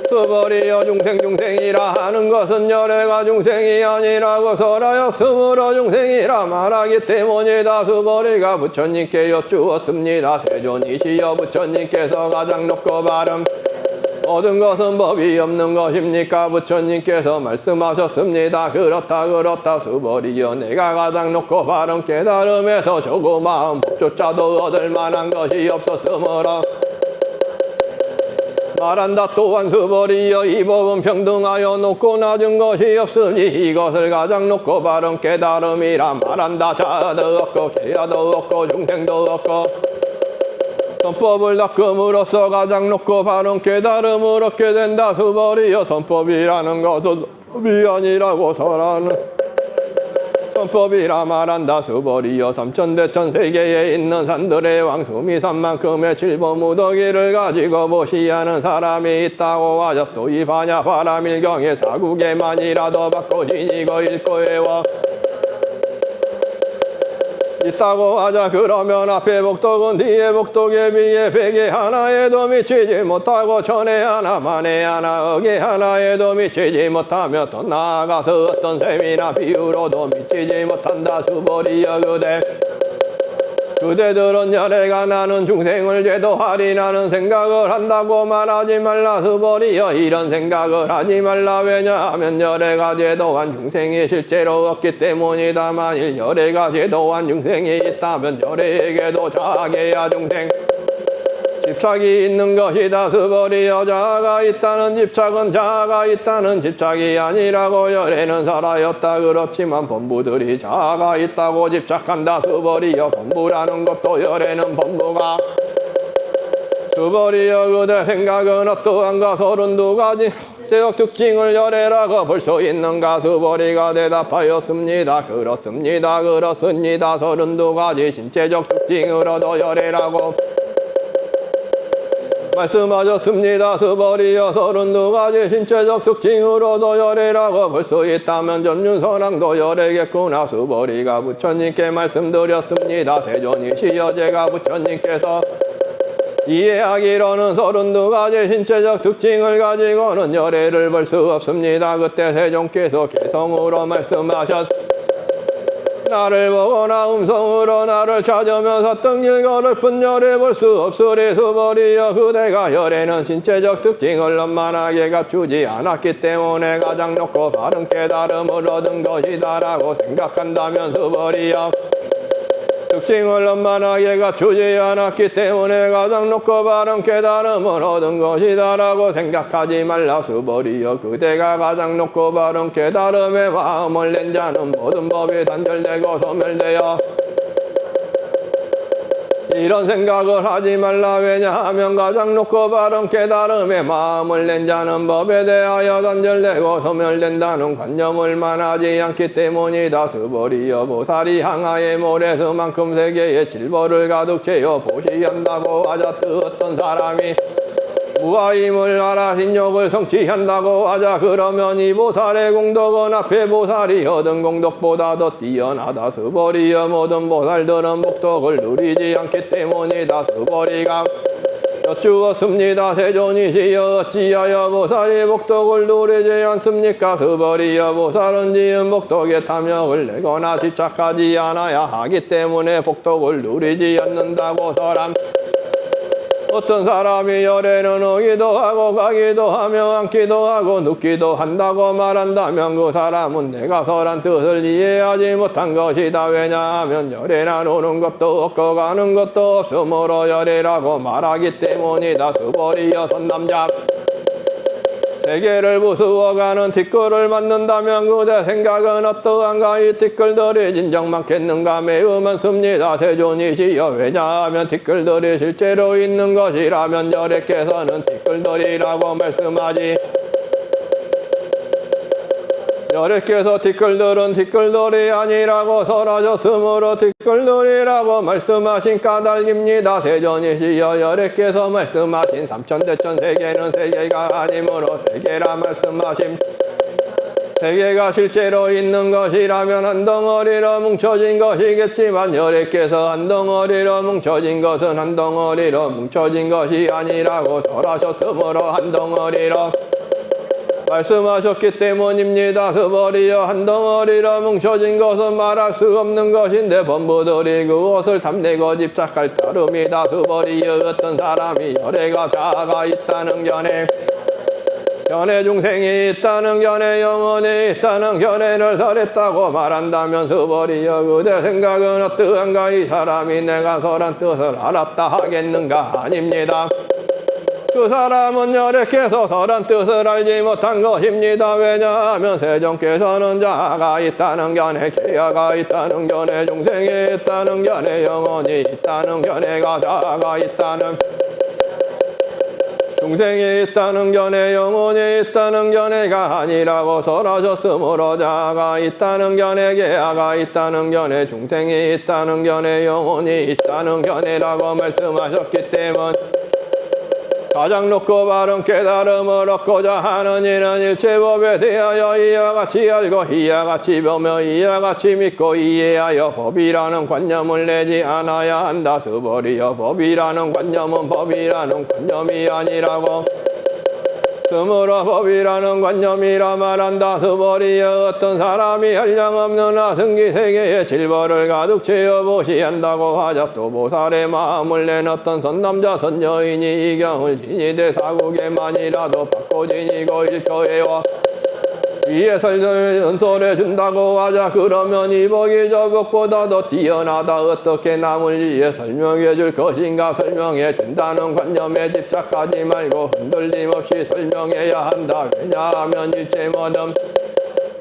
수벌이여 중생이라 하는 것은 열애가 중생이 아니라고 설하였으므로 중생이라 말하기 때문이다. 수벌이가 부처님께 여쭈었습니다. 세존이시여 부처님께서 가장 높고 바른 모든 것은 법이 없는 것입니까? 부처님께서 말씀하셨습니다. 그렇다 수벌이여 내가 가장 높고 바른 깨달음에서 조그마한 법조차도 얻을 만한 것이 없었으므로 말한다. 또한 수벌이여 이 법은 평등하여 높고 낮은 것이 없으니 이것을 가장 높고 바른 깨달음이라 말한다. 자도 없고 개야도 없고 중생도 없고 선법을 닦음으로써 가장 높고 바른 깨달음을 얻게 된다. 수벌이여 선법이라는 것은 법이 아니라고 설하는 선법이라 말한다. 수벌이여 삼천대천 세계에 있는 산들의 왕 수미산만큼의 칠보무더기를 가지고 보시하는 사람이 있다고 하여 또 이 반야 바라밀경의 사국에만이라도 받고 지니고 읽고 외워 있다고 하자. 그러면 앞에 복덕은 뒤에 복덕에 비해 백에 하나에도 미치지 못하고 천에 하나 만에 하나 억에 하나에도 미치지 못하며 더 나아가서 어떤 셈이나 비유로도 미치지 못한다. 수벌이여 그대들은 열애가 나는 중생을 제도하리라는 생각을 한다고 말하지 말라. 수벌이여 이런 생각을 하지 말라. 왜냐하면 열애가 제도한 중생이 실제로 없기 때문이다. 만일 열애가 제도한 중생이 있다면 열애에게도 자아계야 중생 집착이 있는 것이다. 수벌이여 자아가 있다는 집착은 자아가 있다는 집착이 아니라고. 열애는 살아였다. 그렇지만 범부들이 자아가 있다고 집착한다. 수벌이여 범부라는 것도 열애는 범부가 수벌이여 그대 생각은 어떠한가? 32가지 신체적 특징을 열애라고 볼 수 있는가? 수벌이가 대답하였습니다. 그렇습니다. 32가지 신체적 특징으로도 열애라고 말씀하셨습니다. 수벌이여 32가지 신체적 특징으로도 열애라고 볼 수 있다면 전륜선왕도 열애겠구나. 수벌이가 부처님께 말씀드렸습니다. 세존이시여 제가 부처님께서 이해하기로는 32가지 신체적 특징을 가지고는 열애를 볼 수 없습니다. 그때 세존께서 개성으로 말씀하셨습니다. 나를 보거나 음성으로 나를 찾으면서 등길 걸을 분열해 볼 수 없으리. 수벌이여 그대가 열애는 신체적 특징을 원만하게 갖추지 않았기 때문에 가장 높고 바른 깨달음을 얻은 것이다 라고 생각한다면 수벌이여 특징을 원만하게 갖추지 않았기 때문에 가장 높고 바른 깨달음을 얻은 것이다 라고 생각하지 말라. 수벌이여 그대가 가장 높고 바른 깨달음에 마음을 낸 자는 모든 법이 단절되고 소멸되어 이런 생각을 하지 말라. 왜냐하면 가장 높고 바른 깨달음에 마음을 낸 자는 법에 대하여 단절되고 소멸된다는 관념을 만하지 않기 때문이다. 수벌이여 보살이 항아의 모래수만큼 세계에 질보를 가득 채워 보시한다고 하자. 어떤 사람이 무아임을 알아 신욕을 성취한다고 하자. 그러면 이 보살의 공덕은 앞에 보살이 얻은 공덕보다 더 뛰어나다. 수벌이여 모든 보살들은 복덕을 누리지 않기 때문이다. 수벌이가 여쭈었습니다. 세존이시여 어찌하여 보살이 복덕을 누리지 않습니까? 수벌이여 보살은 지은 복덕에 탐욕을 내거나 집착하지 않아야 하기 때문에 복덕을 누리지 않는다고 설함. 어떤 사람이 열애는 오기도 하고 가기도 하며 앉기도 하고 눕기도 한다고 말한다면 그 사람은 내가 설한 뜻을 이해하지 못한 것이다. 왜냐하면 열애는 오는 것도 없고 가는 것도 없으므로 열애라고 말하기 때문이다. 수벌이여 선남자 세계를 부수어가는 티끌을 만든다면 그대 생각은 어떠한가? 이 티끌들이 진정 많겠는가? 매우 많습니다. 세존이시여 왜냐하면 티끌들이 실제로 있는 것이라면 열애께서는 티끌들이라고 말씀하지 여래께서 티끌들은 티끌들이 아니라고 설하셨으므로 티끌들이라고 말씀하신 까닭입니다. 세존이시여 여래께서 말씀하신 삼천대천 세계는 세계가 아니므로 세계라 말씀하심. 세계가 실제로 있는 것이라면 한 덩어리로 뭉쳐진 것이겠지만 여래께서 한 덩어리로 뭉쳐진 것은 한 덩어리로 뭉쳐진 것이 아니라고 설하셨으므로 한 덩어리로 말씀하셨기 때문입니다. 스벌이여 한 덩어리로 뭉쳐진 것은 말할 수 없는 것인데 범부들이 그것을 탐내고 집착할 따름이다. 스벌이여 어떤 사람이 열애가 자아가 있다는 견해 견해 중생이 있다는 견해 영혼이 있다는 견해를 설했다고 말한다면 스벌이여 그대 생각은 어떠한가. 이 사람이 내가 설한 뜻을 알았다 하겠는가. 아닙니다. 그 사람은 여래께서 설한 뜻을 알지 못한 것입니다. 왜냐하면 세존께서는 자아가 있다는 견해, 계야가 있다는 견해, 중생이 있다는 견해, 영혼이 있다는 견해가 자아가 있다는 중생이 있다는 견해, 영혼이 있다는 견해가 아니라고 설하셨으므로 자아가 있다는 견해, 계야가 있다는 견해, 중생이 있다는 견해, 영혼이 있다는 견해라고 말씀하셨기 때문 가장 높고 바른 깨달음을 얻고자 하는 이는 일체법에 대하여 이와 같이 알고 이와 같이 보며 이와 같이 믿고 이해하여 법이라는 관념을 내지 않아야 한다. 스벌이여 법이라는 관념은 법이라는 관념이 아니라고 스므로 법이라는 관념이라 말한다. 스벌이여 어떤 사람이 한량없는 아승기세계의 질벌을 가득 채워 보시한다고 하자 또 보살의 마음을 낸 어떤 선남자 선여인이 이 경을 지니되 사국에만이라도 받고 지니고 일거해와 위에 설전설해 준다고 하자 그러면 이 복이 저 복보다 더 뛰어나다. 어떻게 남을 위해 설명해 줄 것인가. 설명해 준다는 관념에 집착하지 말고 흔들림 없이 설명해야 한다. 왜냐하면 일체 뭐든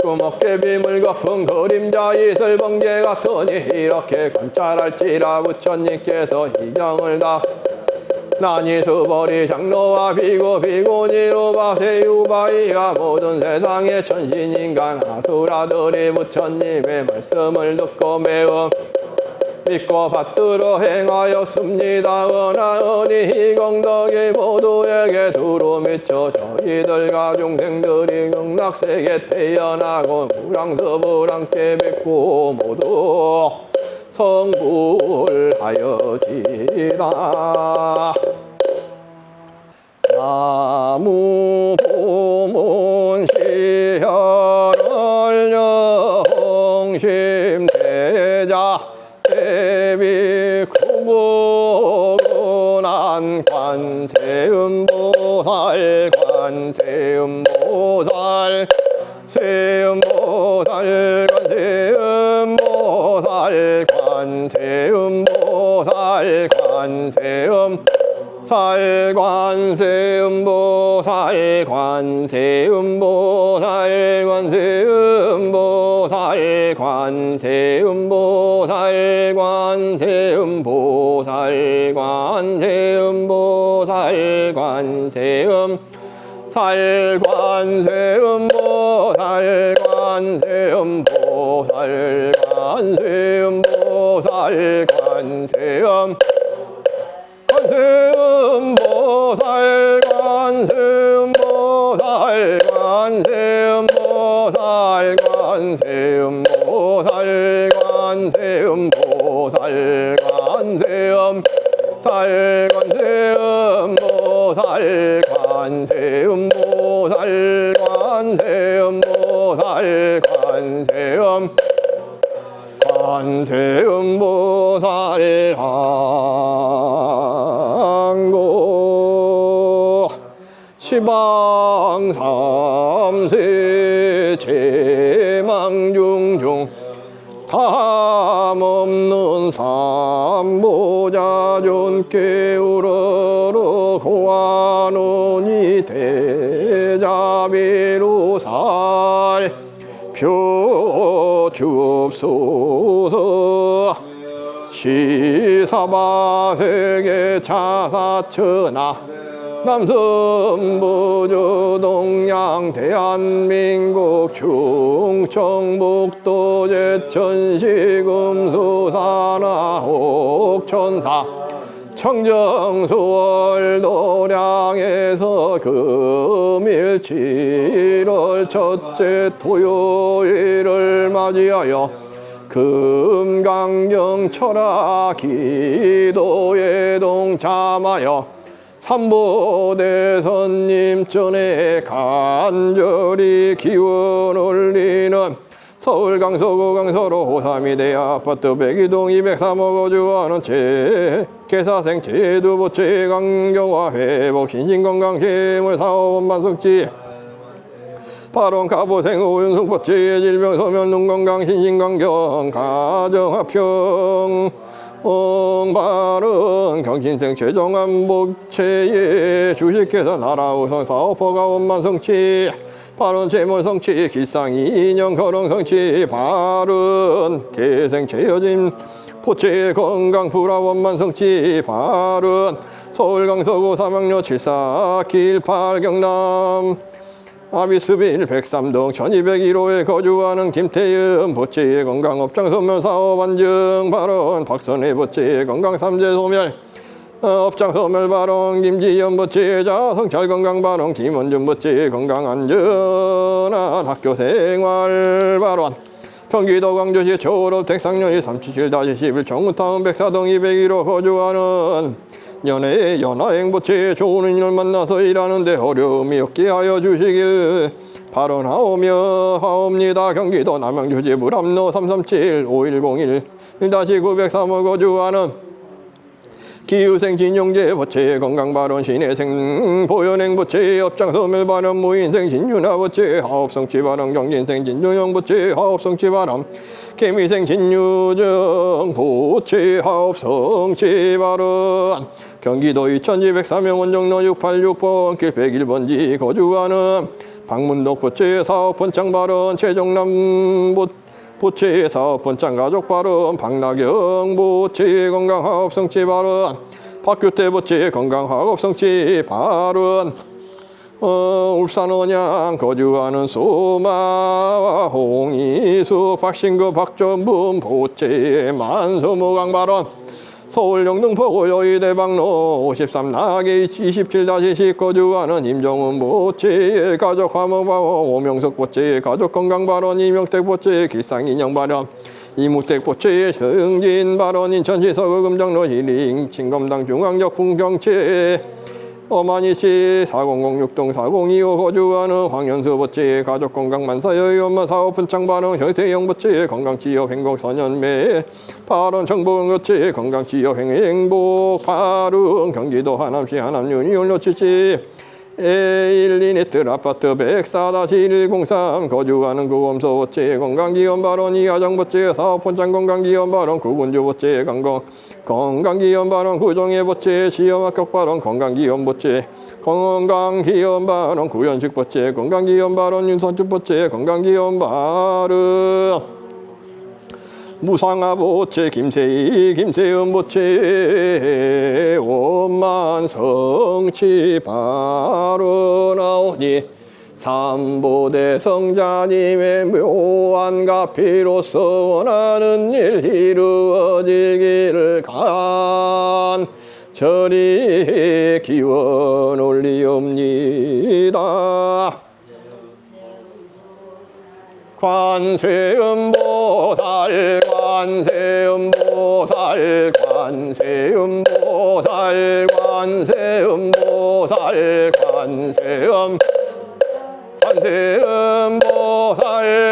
꾸먹개비 물거품 그림자 이슬번개 같으니 이렇게 관찰할지라. 부처님께서 이 경을 다 나니 스벌이 장로와 비고 비고니 우바세 우바이가 모든 세상의 천신인간 아수라들이 부처님의 말씀을 듣고 매우 믿고 받들어 행하였습니다. 은하은이 희공덕이 모두에게 두루 미쳐 저희들과 중생들이 극락세계 태어나고 무량서부랑께 뵙고 모두 성불하여지라. 나무 보문시현을 영심대자 대비쿠구난 관세음보살 관세음보살 세음보살 관세음보살 관세음보살 관세음 살관세음보살 관세음보살 관세음보살 관세음보살 관세음보살 관세음보살 관세음 살관세음보살 관세음보살 관세음보살 관세음 관세음보살 관세음보살 관세음보살 관세음보살 관세음보살 관세음 살관세음보살 관세음보살 관세음보살 관세음 관세음보살 항고 시방삼세 제망중중 탐없는 삼보자존께 우러러 고하노니 대자비로살 표줍소서 시사바세계 차사천하 남선부주 동양 대한민국 충청북도 제천시 금수산하 옥천사 청정수월 도량에서 금일 7월 첫째 토요일을 맞이하여 금강경 철학 기도에 동참하여 삼보대선님 전에 간절히 기원 올리는 서울 강서구 강서로 호삼이대 아파트 102동 203호 거주하는 개사생 제두보채 강경화 회복 신신건강 재물 사업원 만성치 발원 가보생 오윤승보채 질병 소멸 눈건강 신신강경 가정화평 발은 경신생 최종안복체의 주식회사 나라우선 사업허가 원만성치 발은 재물성치 길상이 인형 거렁성치 발은 개생 최여진 포체 건강 불화원만성치 발은 서울 강서구 삼학로 74길 8경남 아비스빌 103동 1201호에 거주하는 김태연 보채의 건강업장 소멸 사업 안정 발언 박선혜 보채의 건강 3재 소멸 업장 소멸 발언 김지연 보채의 자성찰 건강 발언 김원준 보채의 건강 안전한 학교 생활 발언 경기도 광주시 졸업 택상년이 377-11 정문타운 백사동 201호 거주하는 연애의 연하행보채 좋은 인연을 만나서 일하는데 어려움이 없게 하여 주시길 발언하오며 하옵니다. 경기도 남양주시 물암로 337-5101-903호 거주하는 기후생 진용재 보채 건강발언 신혜생 보현행 보채 업장소멸 발언 무인생 진윤아 보채 하업성취 발언 경진생 진유영 보채 하업성취 발언 개미생 진유정 보채 하업성취 발언 경기도 이천지 103명 원정로 686번 길 101번지 거주하는 박문덕 보채 사업본창 발언 최정남 보채 사업본창 가족 발언 박나경 보채 건강화업성취 발언 박규태 보채 건강화업성취 발언 울산 언양 거주하는 소마와 홍이수 박신구 박전분 보채 만소무강 발언 서울 영등포구 여의대방로 53나기 27-10 거주하는 임정훈 보채의 가족 화목방어 오명석 보채의 가족 건강발언 이명택 보채의 길상인형 발언 이무택 보채의 승진 발언 인천시 서구금장로 힐링 진검당 중앙역 풍경채 어마니시 4006동 4025 거주하는 황현수 보채의 가족건강 만사여의 엄마 사업분창 발언 형세영 보채의 건강지역 행복 선연매 발언 정보은 보채의 건강지역 행복 발언 경기도 하남시 하남 유니온로 70 A12네트 아파트 104-103 거주하는 구검소 보채의 건강기원 발언 이하정 보채의 사업본창 건강기원 발언 구군주 보채의 건강기원 발언 구정의 보채의 시험합격 발언 건강기원 보채 건강기원 발언 구현식 보채의 건강기원 발언 윤선주 보채의 건강기원 발언 무상아 보채 김세희 김세은 보채 원만성취 발언하오니 삼보대 성자님의 묘한 가피로서 원하는 일 이루어지기를 간절히 기원 올리옵니다. 관세음보살 관세음보살 관세음보살 관세음보살 관세음 관세음보살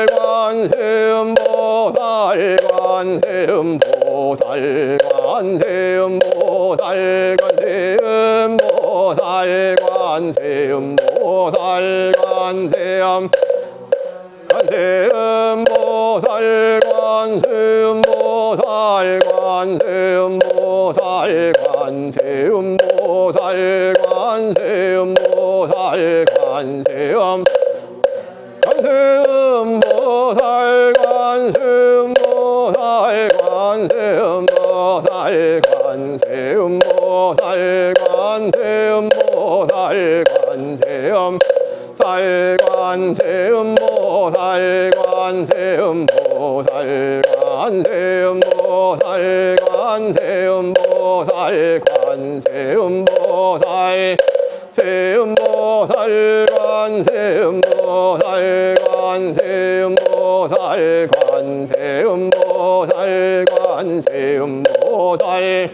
관세음보살 관세음보살 관세음보살 관세음보살 관세음보살 관세음 관세음보살 관세음보살 관세음보살 관세음보살 관세음보살 관세음 관세음보살 관세음보살 관세음보살 관세음보살 관세음보살 보살 관세음 살 관세음 보살 관세음 보살 관세음 보살 관세음 보살 관세음 보살 세음 보살 관세음 보살 관세음 보살 관세음 보살 관세음 보살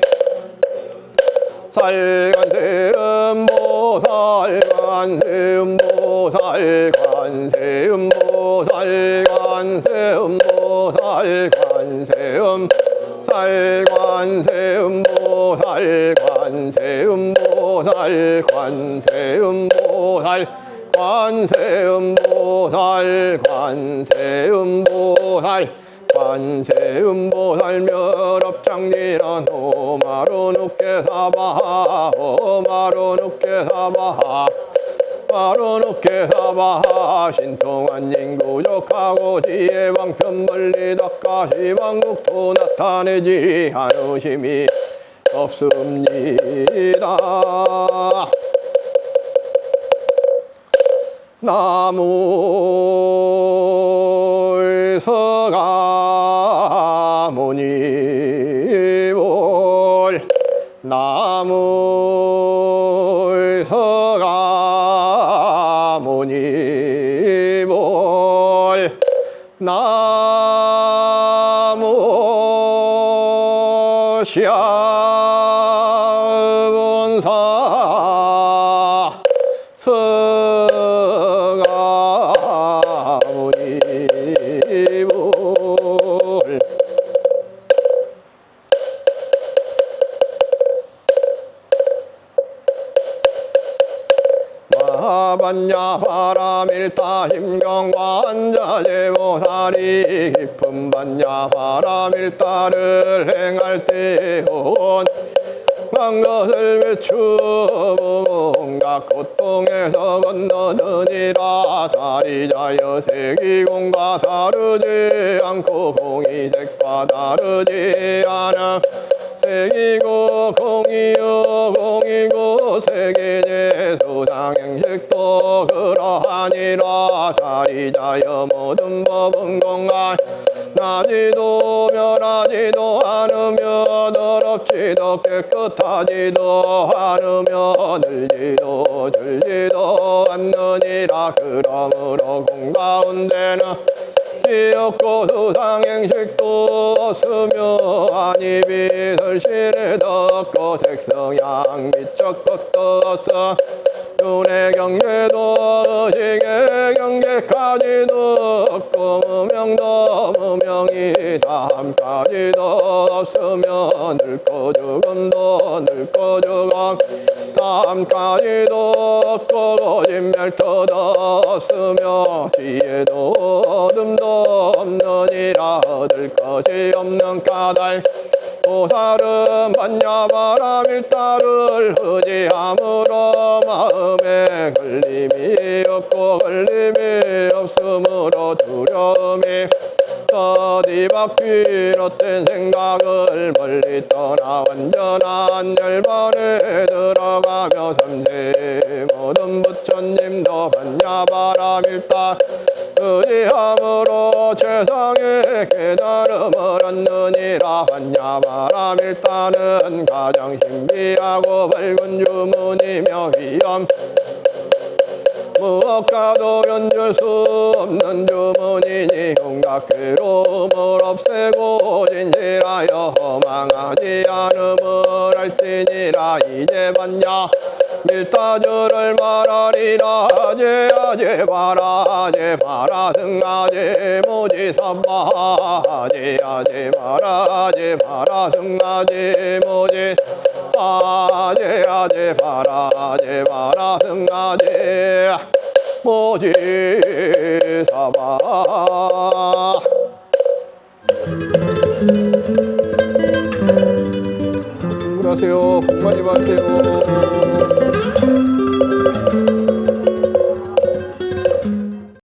살관세음 보살 관세음 보살 관세음 보살 관세음 보살 관세음 살관세음 보살 관세음 보살 관세음 보살 관세음 보살 관세음 보살 관세음 보살 멸업장리는 오마로 눕게 사바하 오마로 눕게 사바하 마로 눕게 사바하 신통한 인구족하고 지혜 방편 멀리 닦아시 왕국토 나타내지 않으심이 없습니다. 나무 서가모니볼 나무 서가모니볼 나무 시아본사 서가모니볼 마반야 바라밀타 심경관자제보살이 깊은 반야 바라밀타를 행할 때온 만것을 외추고 온갖 고통에서 건너느니라 사리자여 세기공과 다르지 않고 공이색과 다르지 않음 색이고 공이요 공이고 색이지 수상행식도 그러하니라 사리자여 모든 법은 공간 나지도 멸하지도 않으며 더럽지도 깨끗하지도 않으며 늘지도 줄지도 않느니라 그러므로 공가운데는 기엽고 수상행식도 없으며 아니 비설실에도 없고 색성양 미적 것도 없어 눈의 경계도 의식의 경계까지도 없고 무명도 무명이 다함까지도 없으며 늙고 죽음도 늙고 죽음 다함까지도 없고 거짓말터도 없으며 뒤에도 어둠도 없느니라 얻을 것이 없는 까닭 보살은 반야바라밀타를 의지함으로 마음에 걸림이 없고 걸림이 없으므로 두려움이 뒤바퀴롯된 생각을 멀리 떠나 완전한 열반에 들어가며 삼세 모든 부처님도 반야바라밀타 의지함으로 최상의 깨달음을 얻느니라 반야바라밀타는 가장 신비하고 밝은 주문이며 위엄 무엇과도 견줄 수 없는 주문이니 온갖 괴로움을 없애고 진실하여 허망하지 않음을 알지니라 이제 봤냐 밀타주를 말하리라 아제 바라 승아제 모지사바 아제 바라 승아제 모지 아제 바라 승아제 모지사바 승불하세요. 복 많이 받으세요.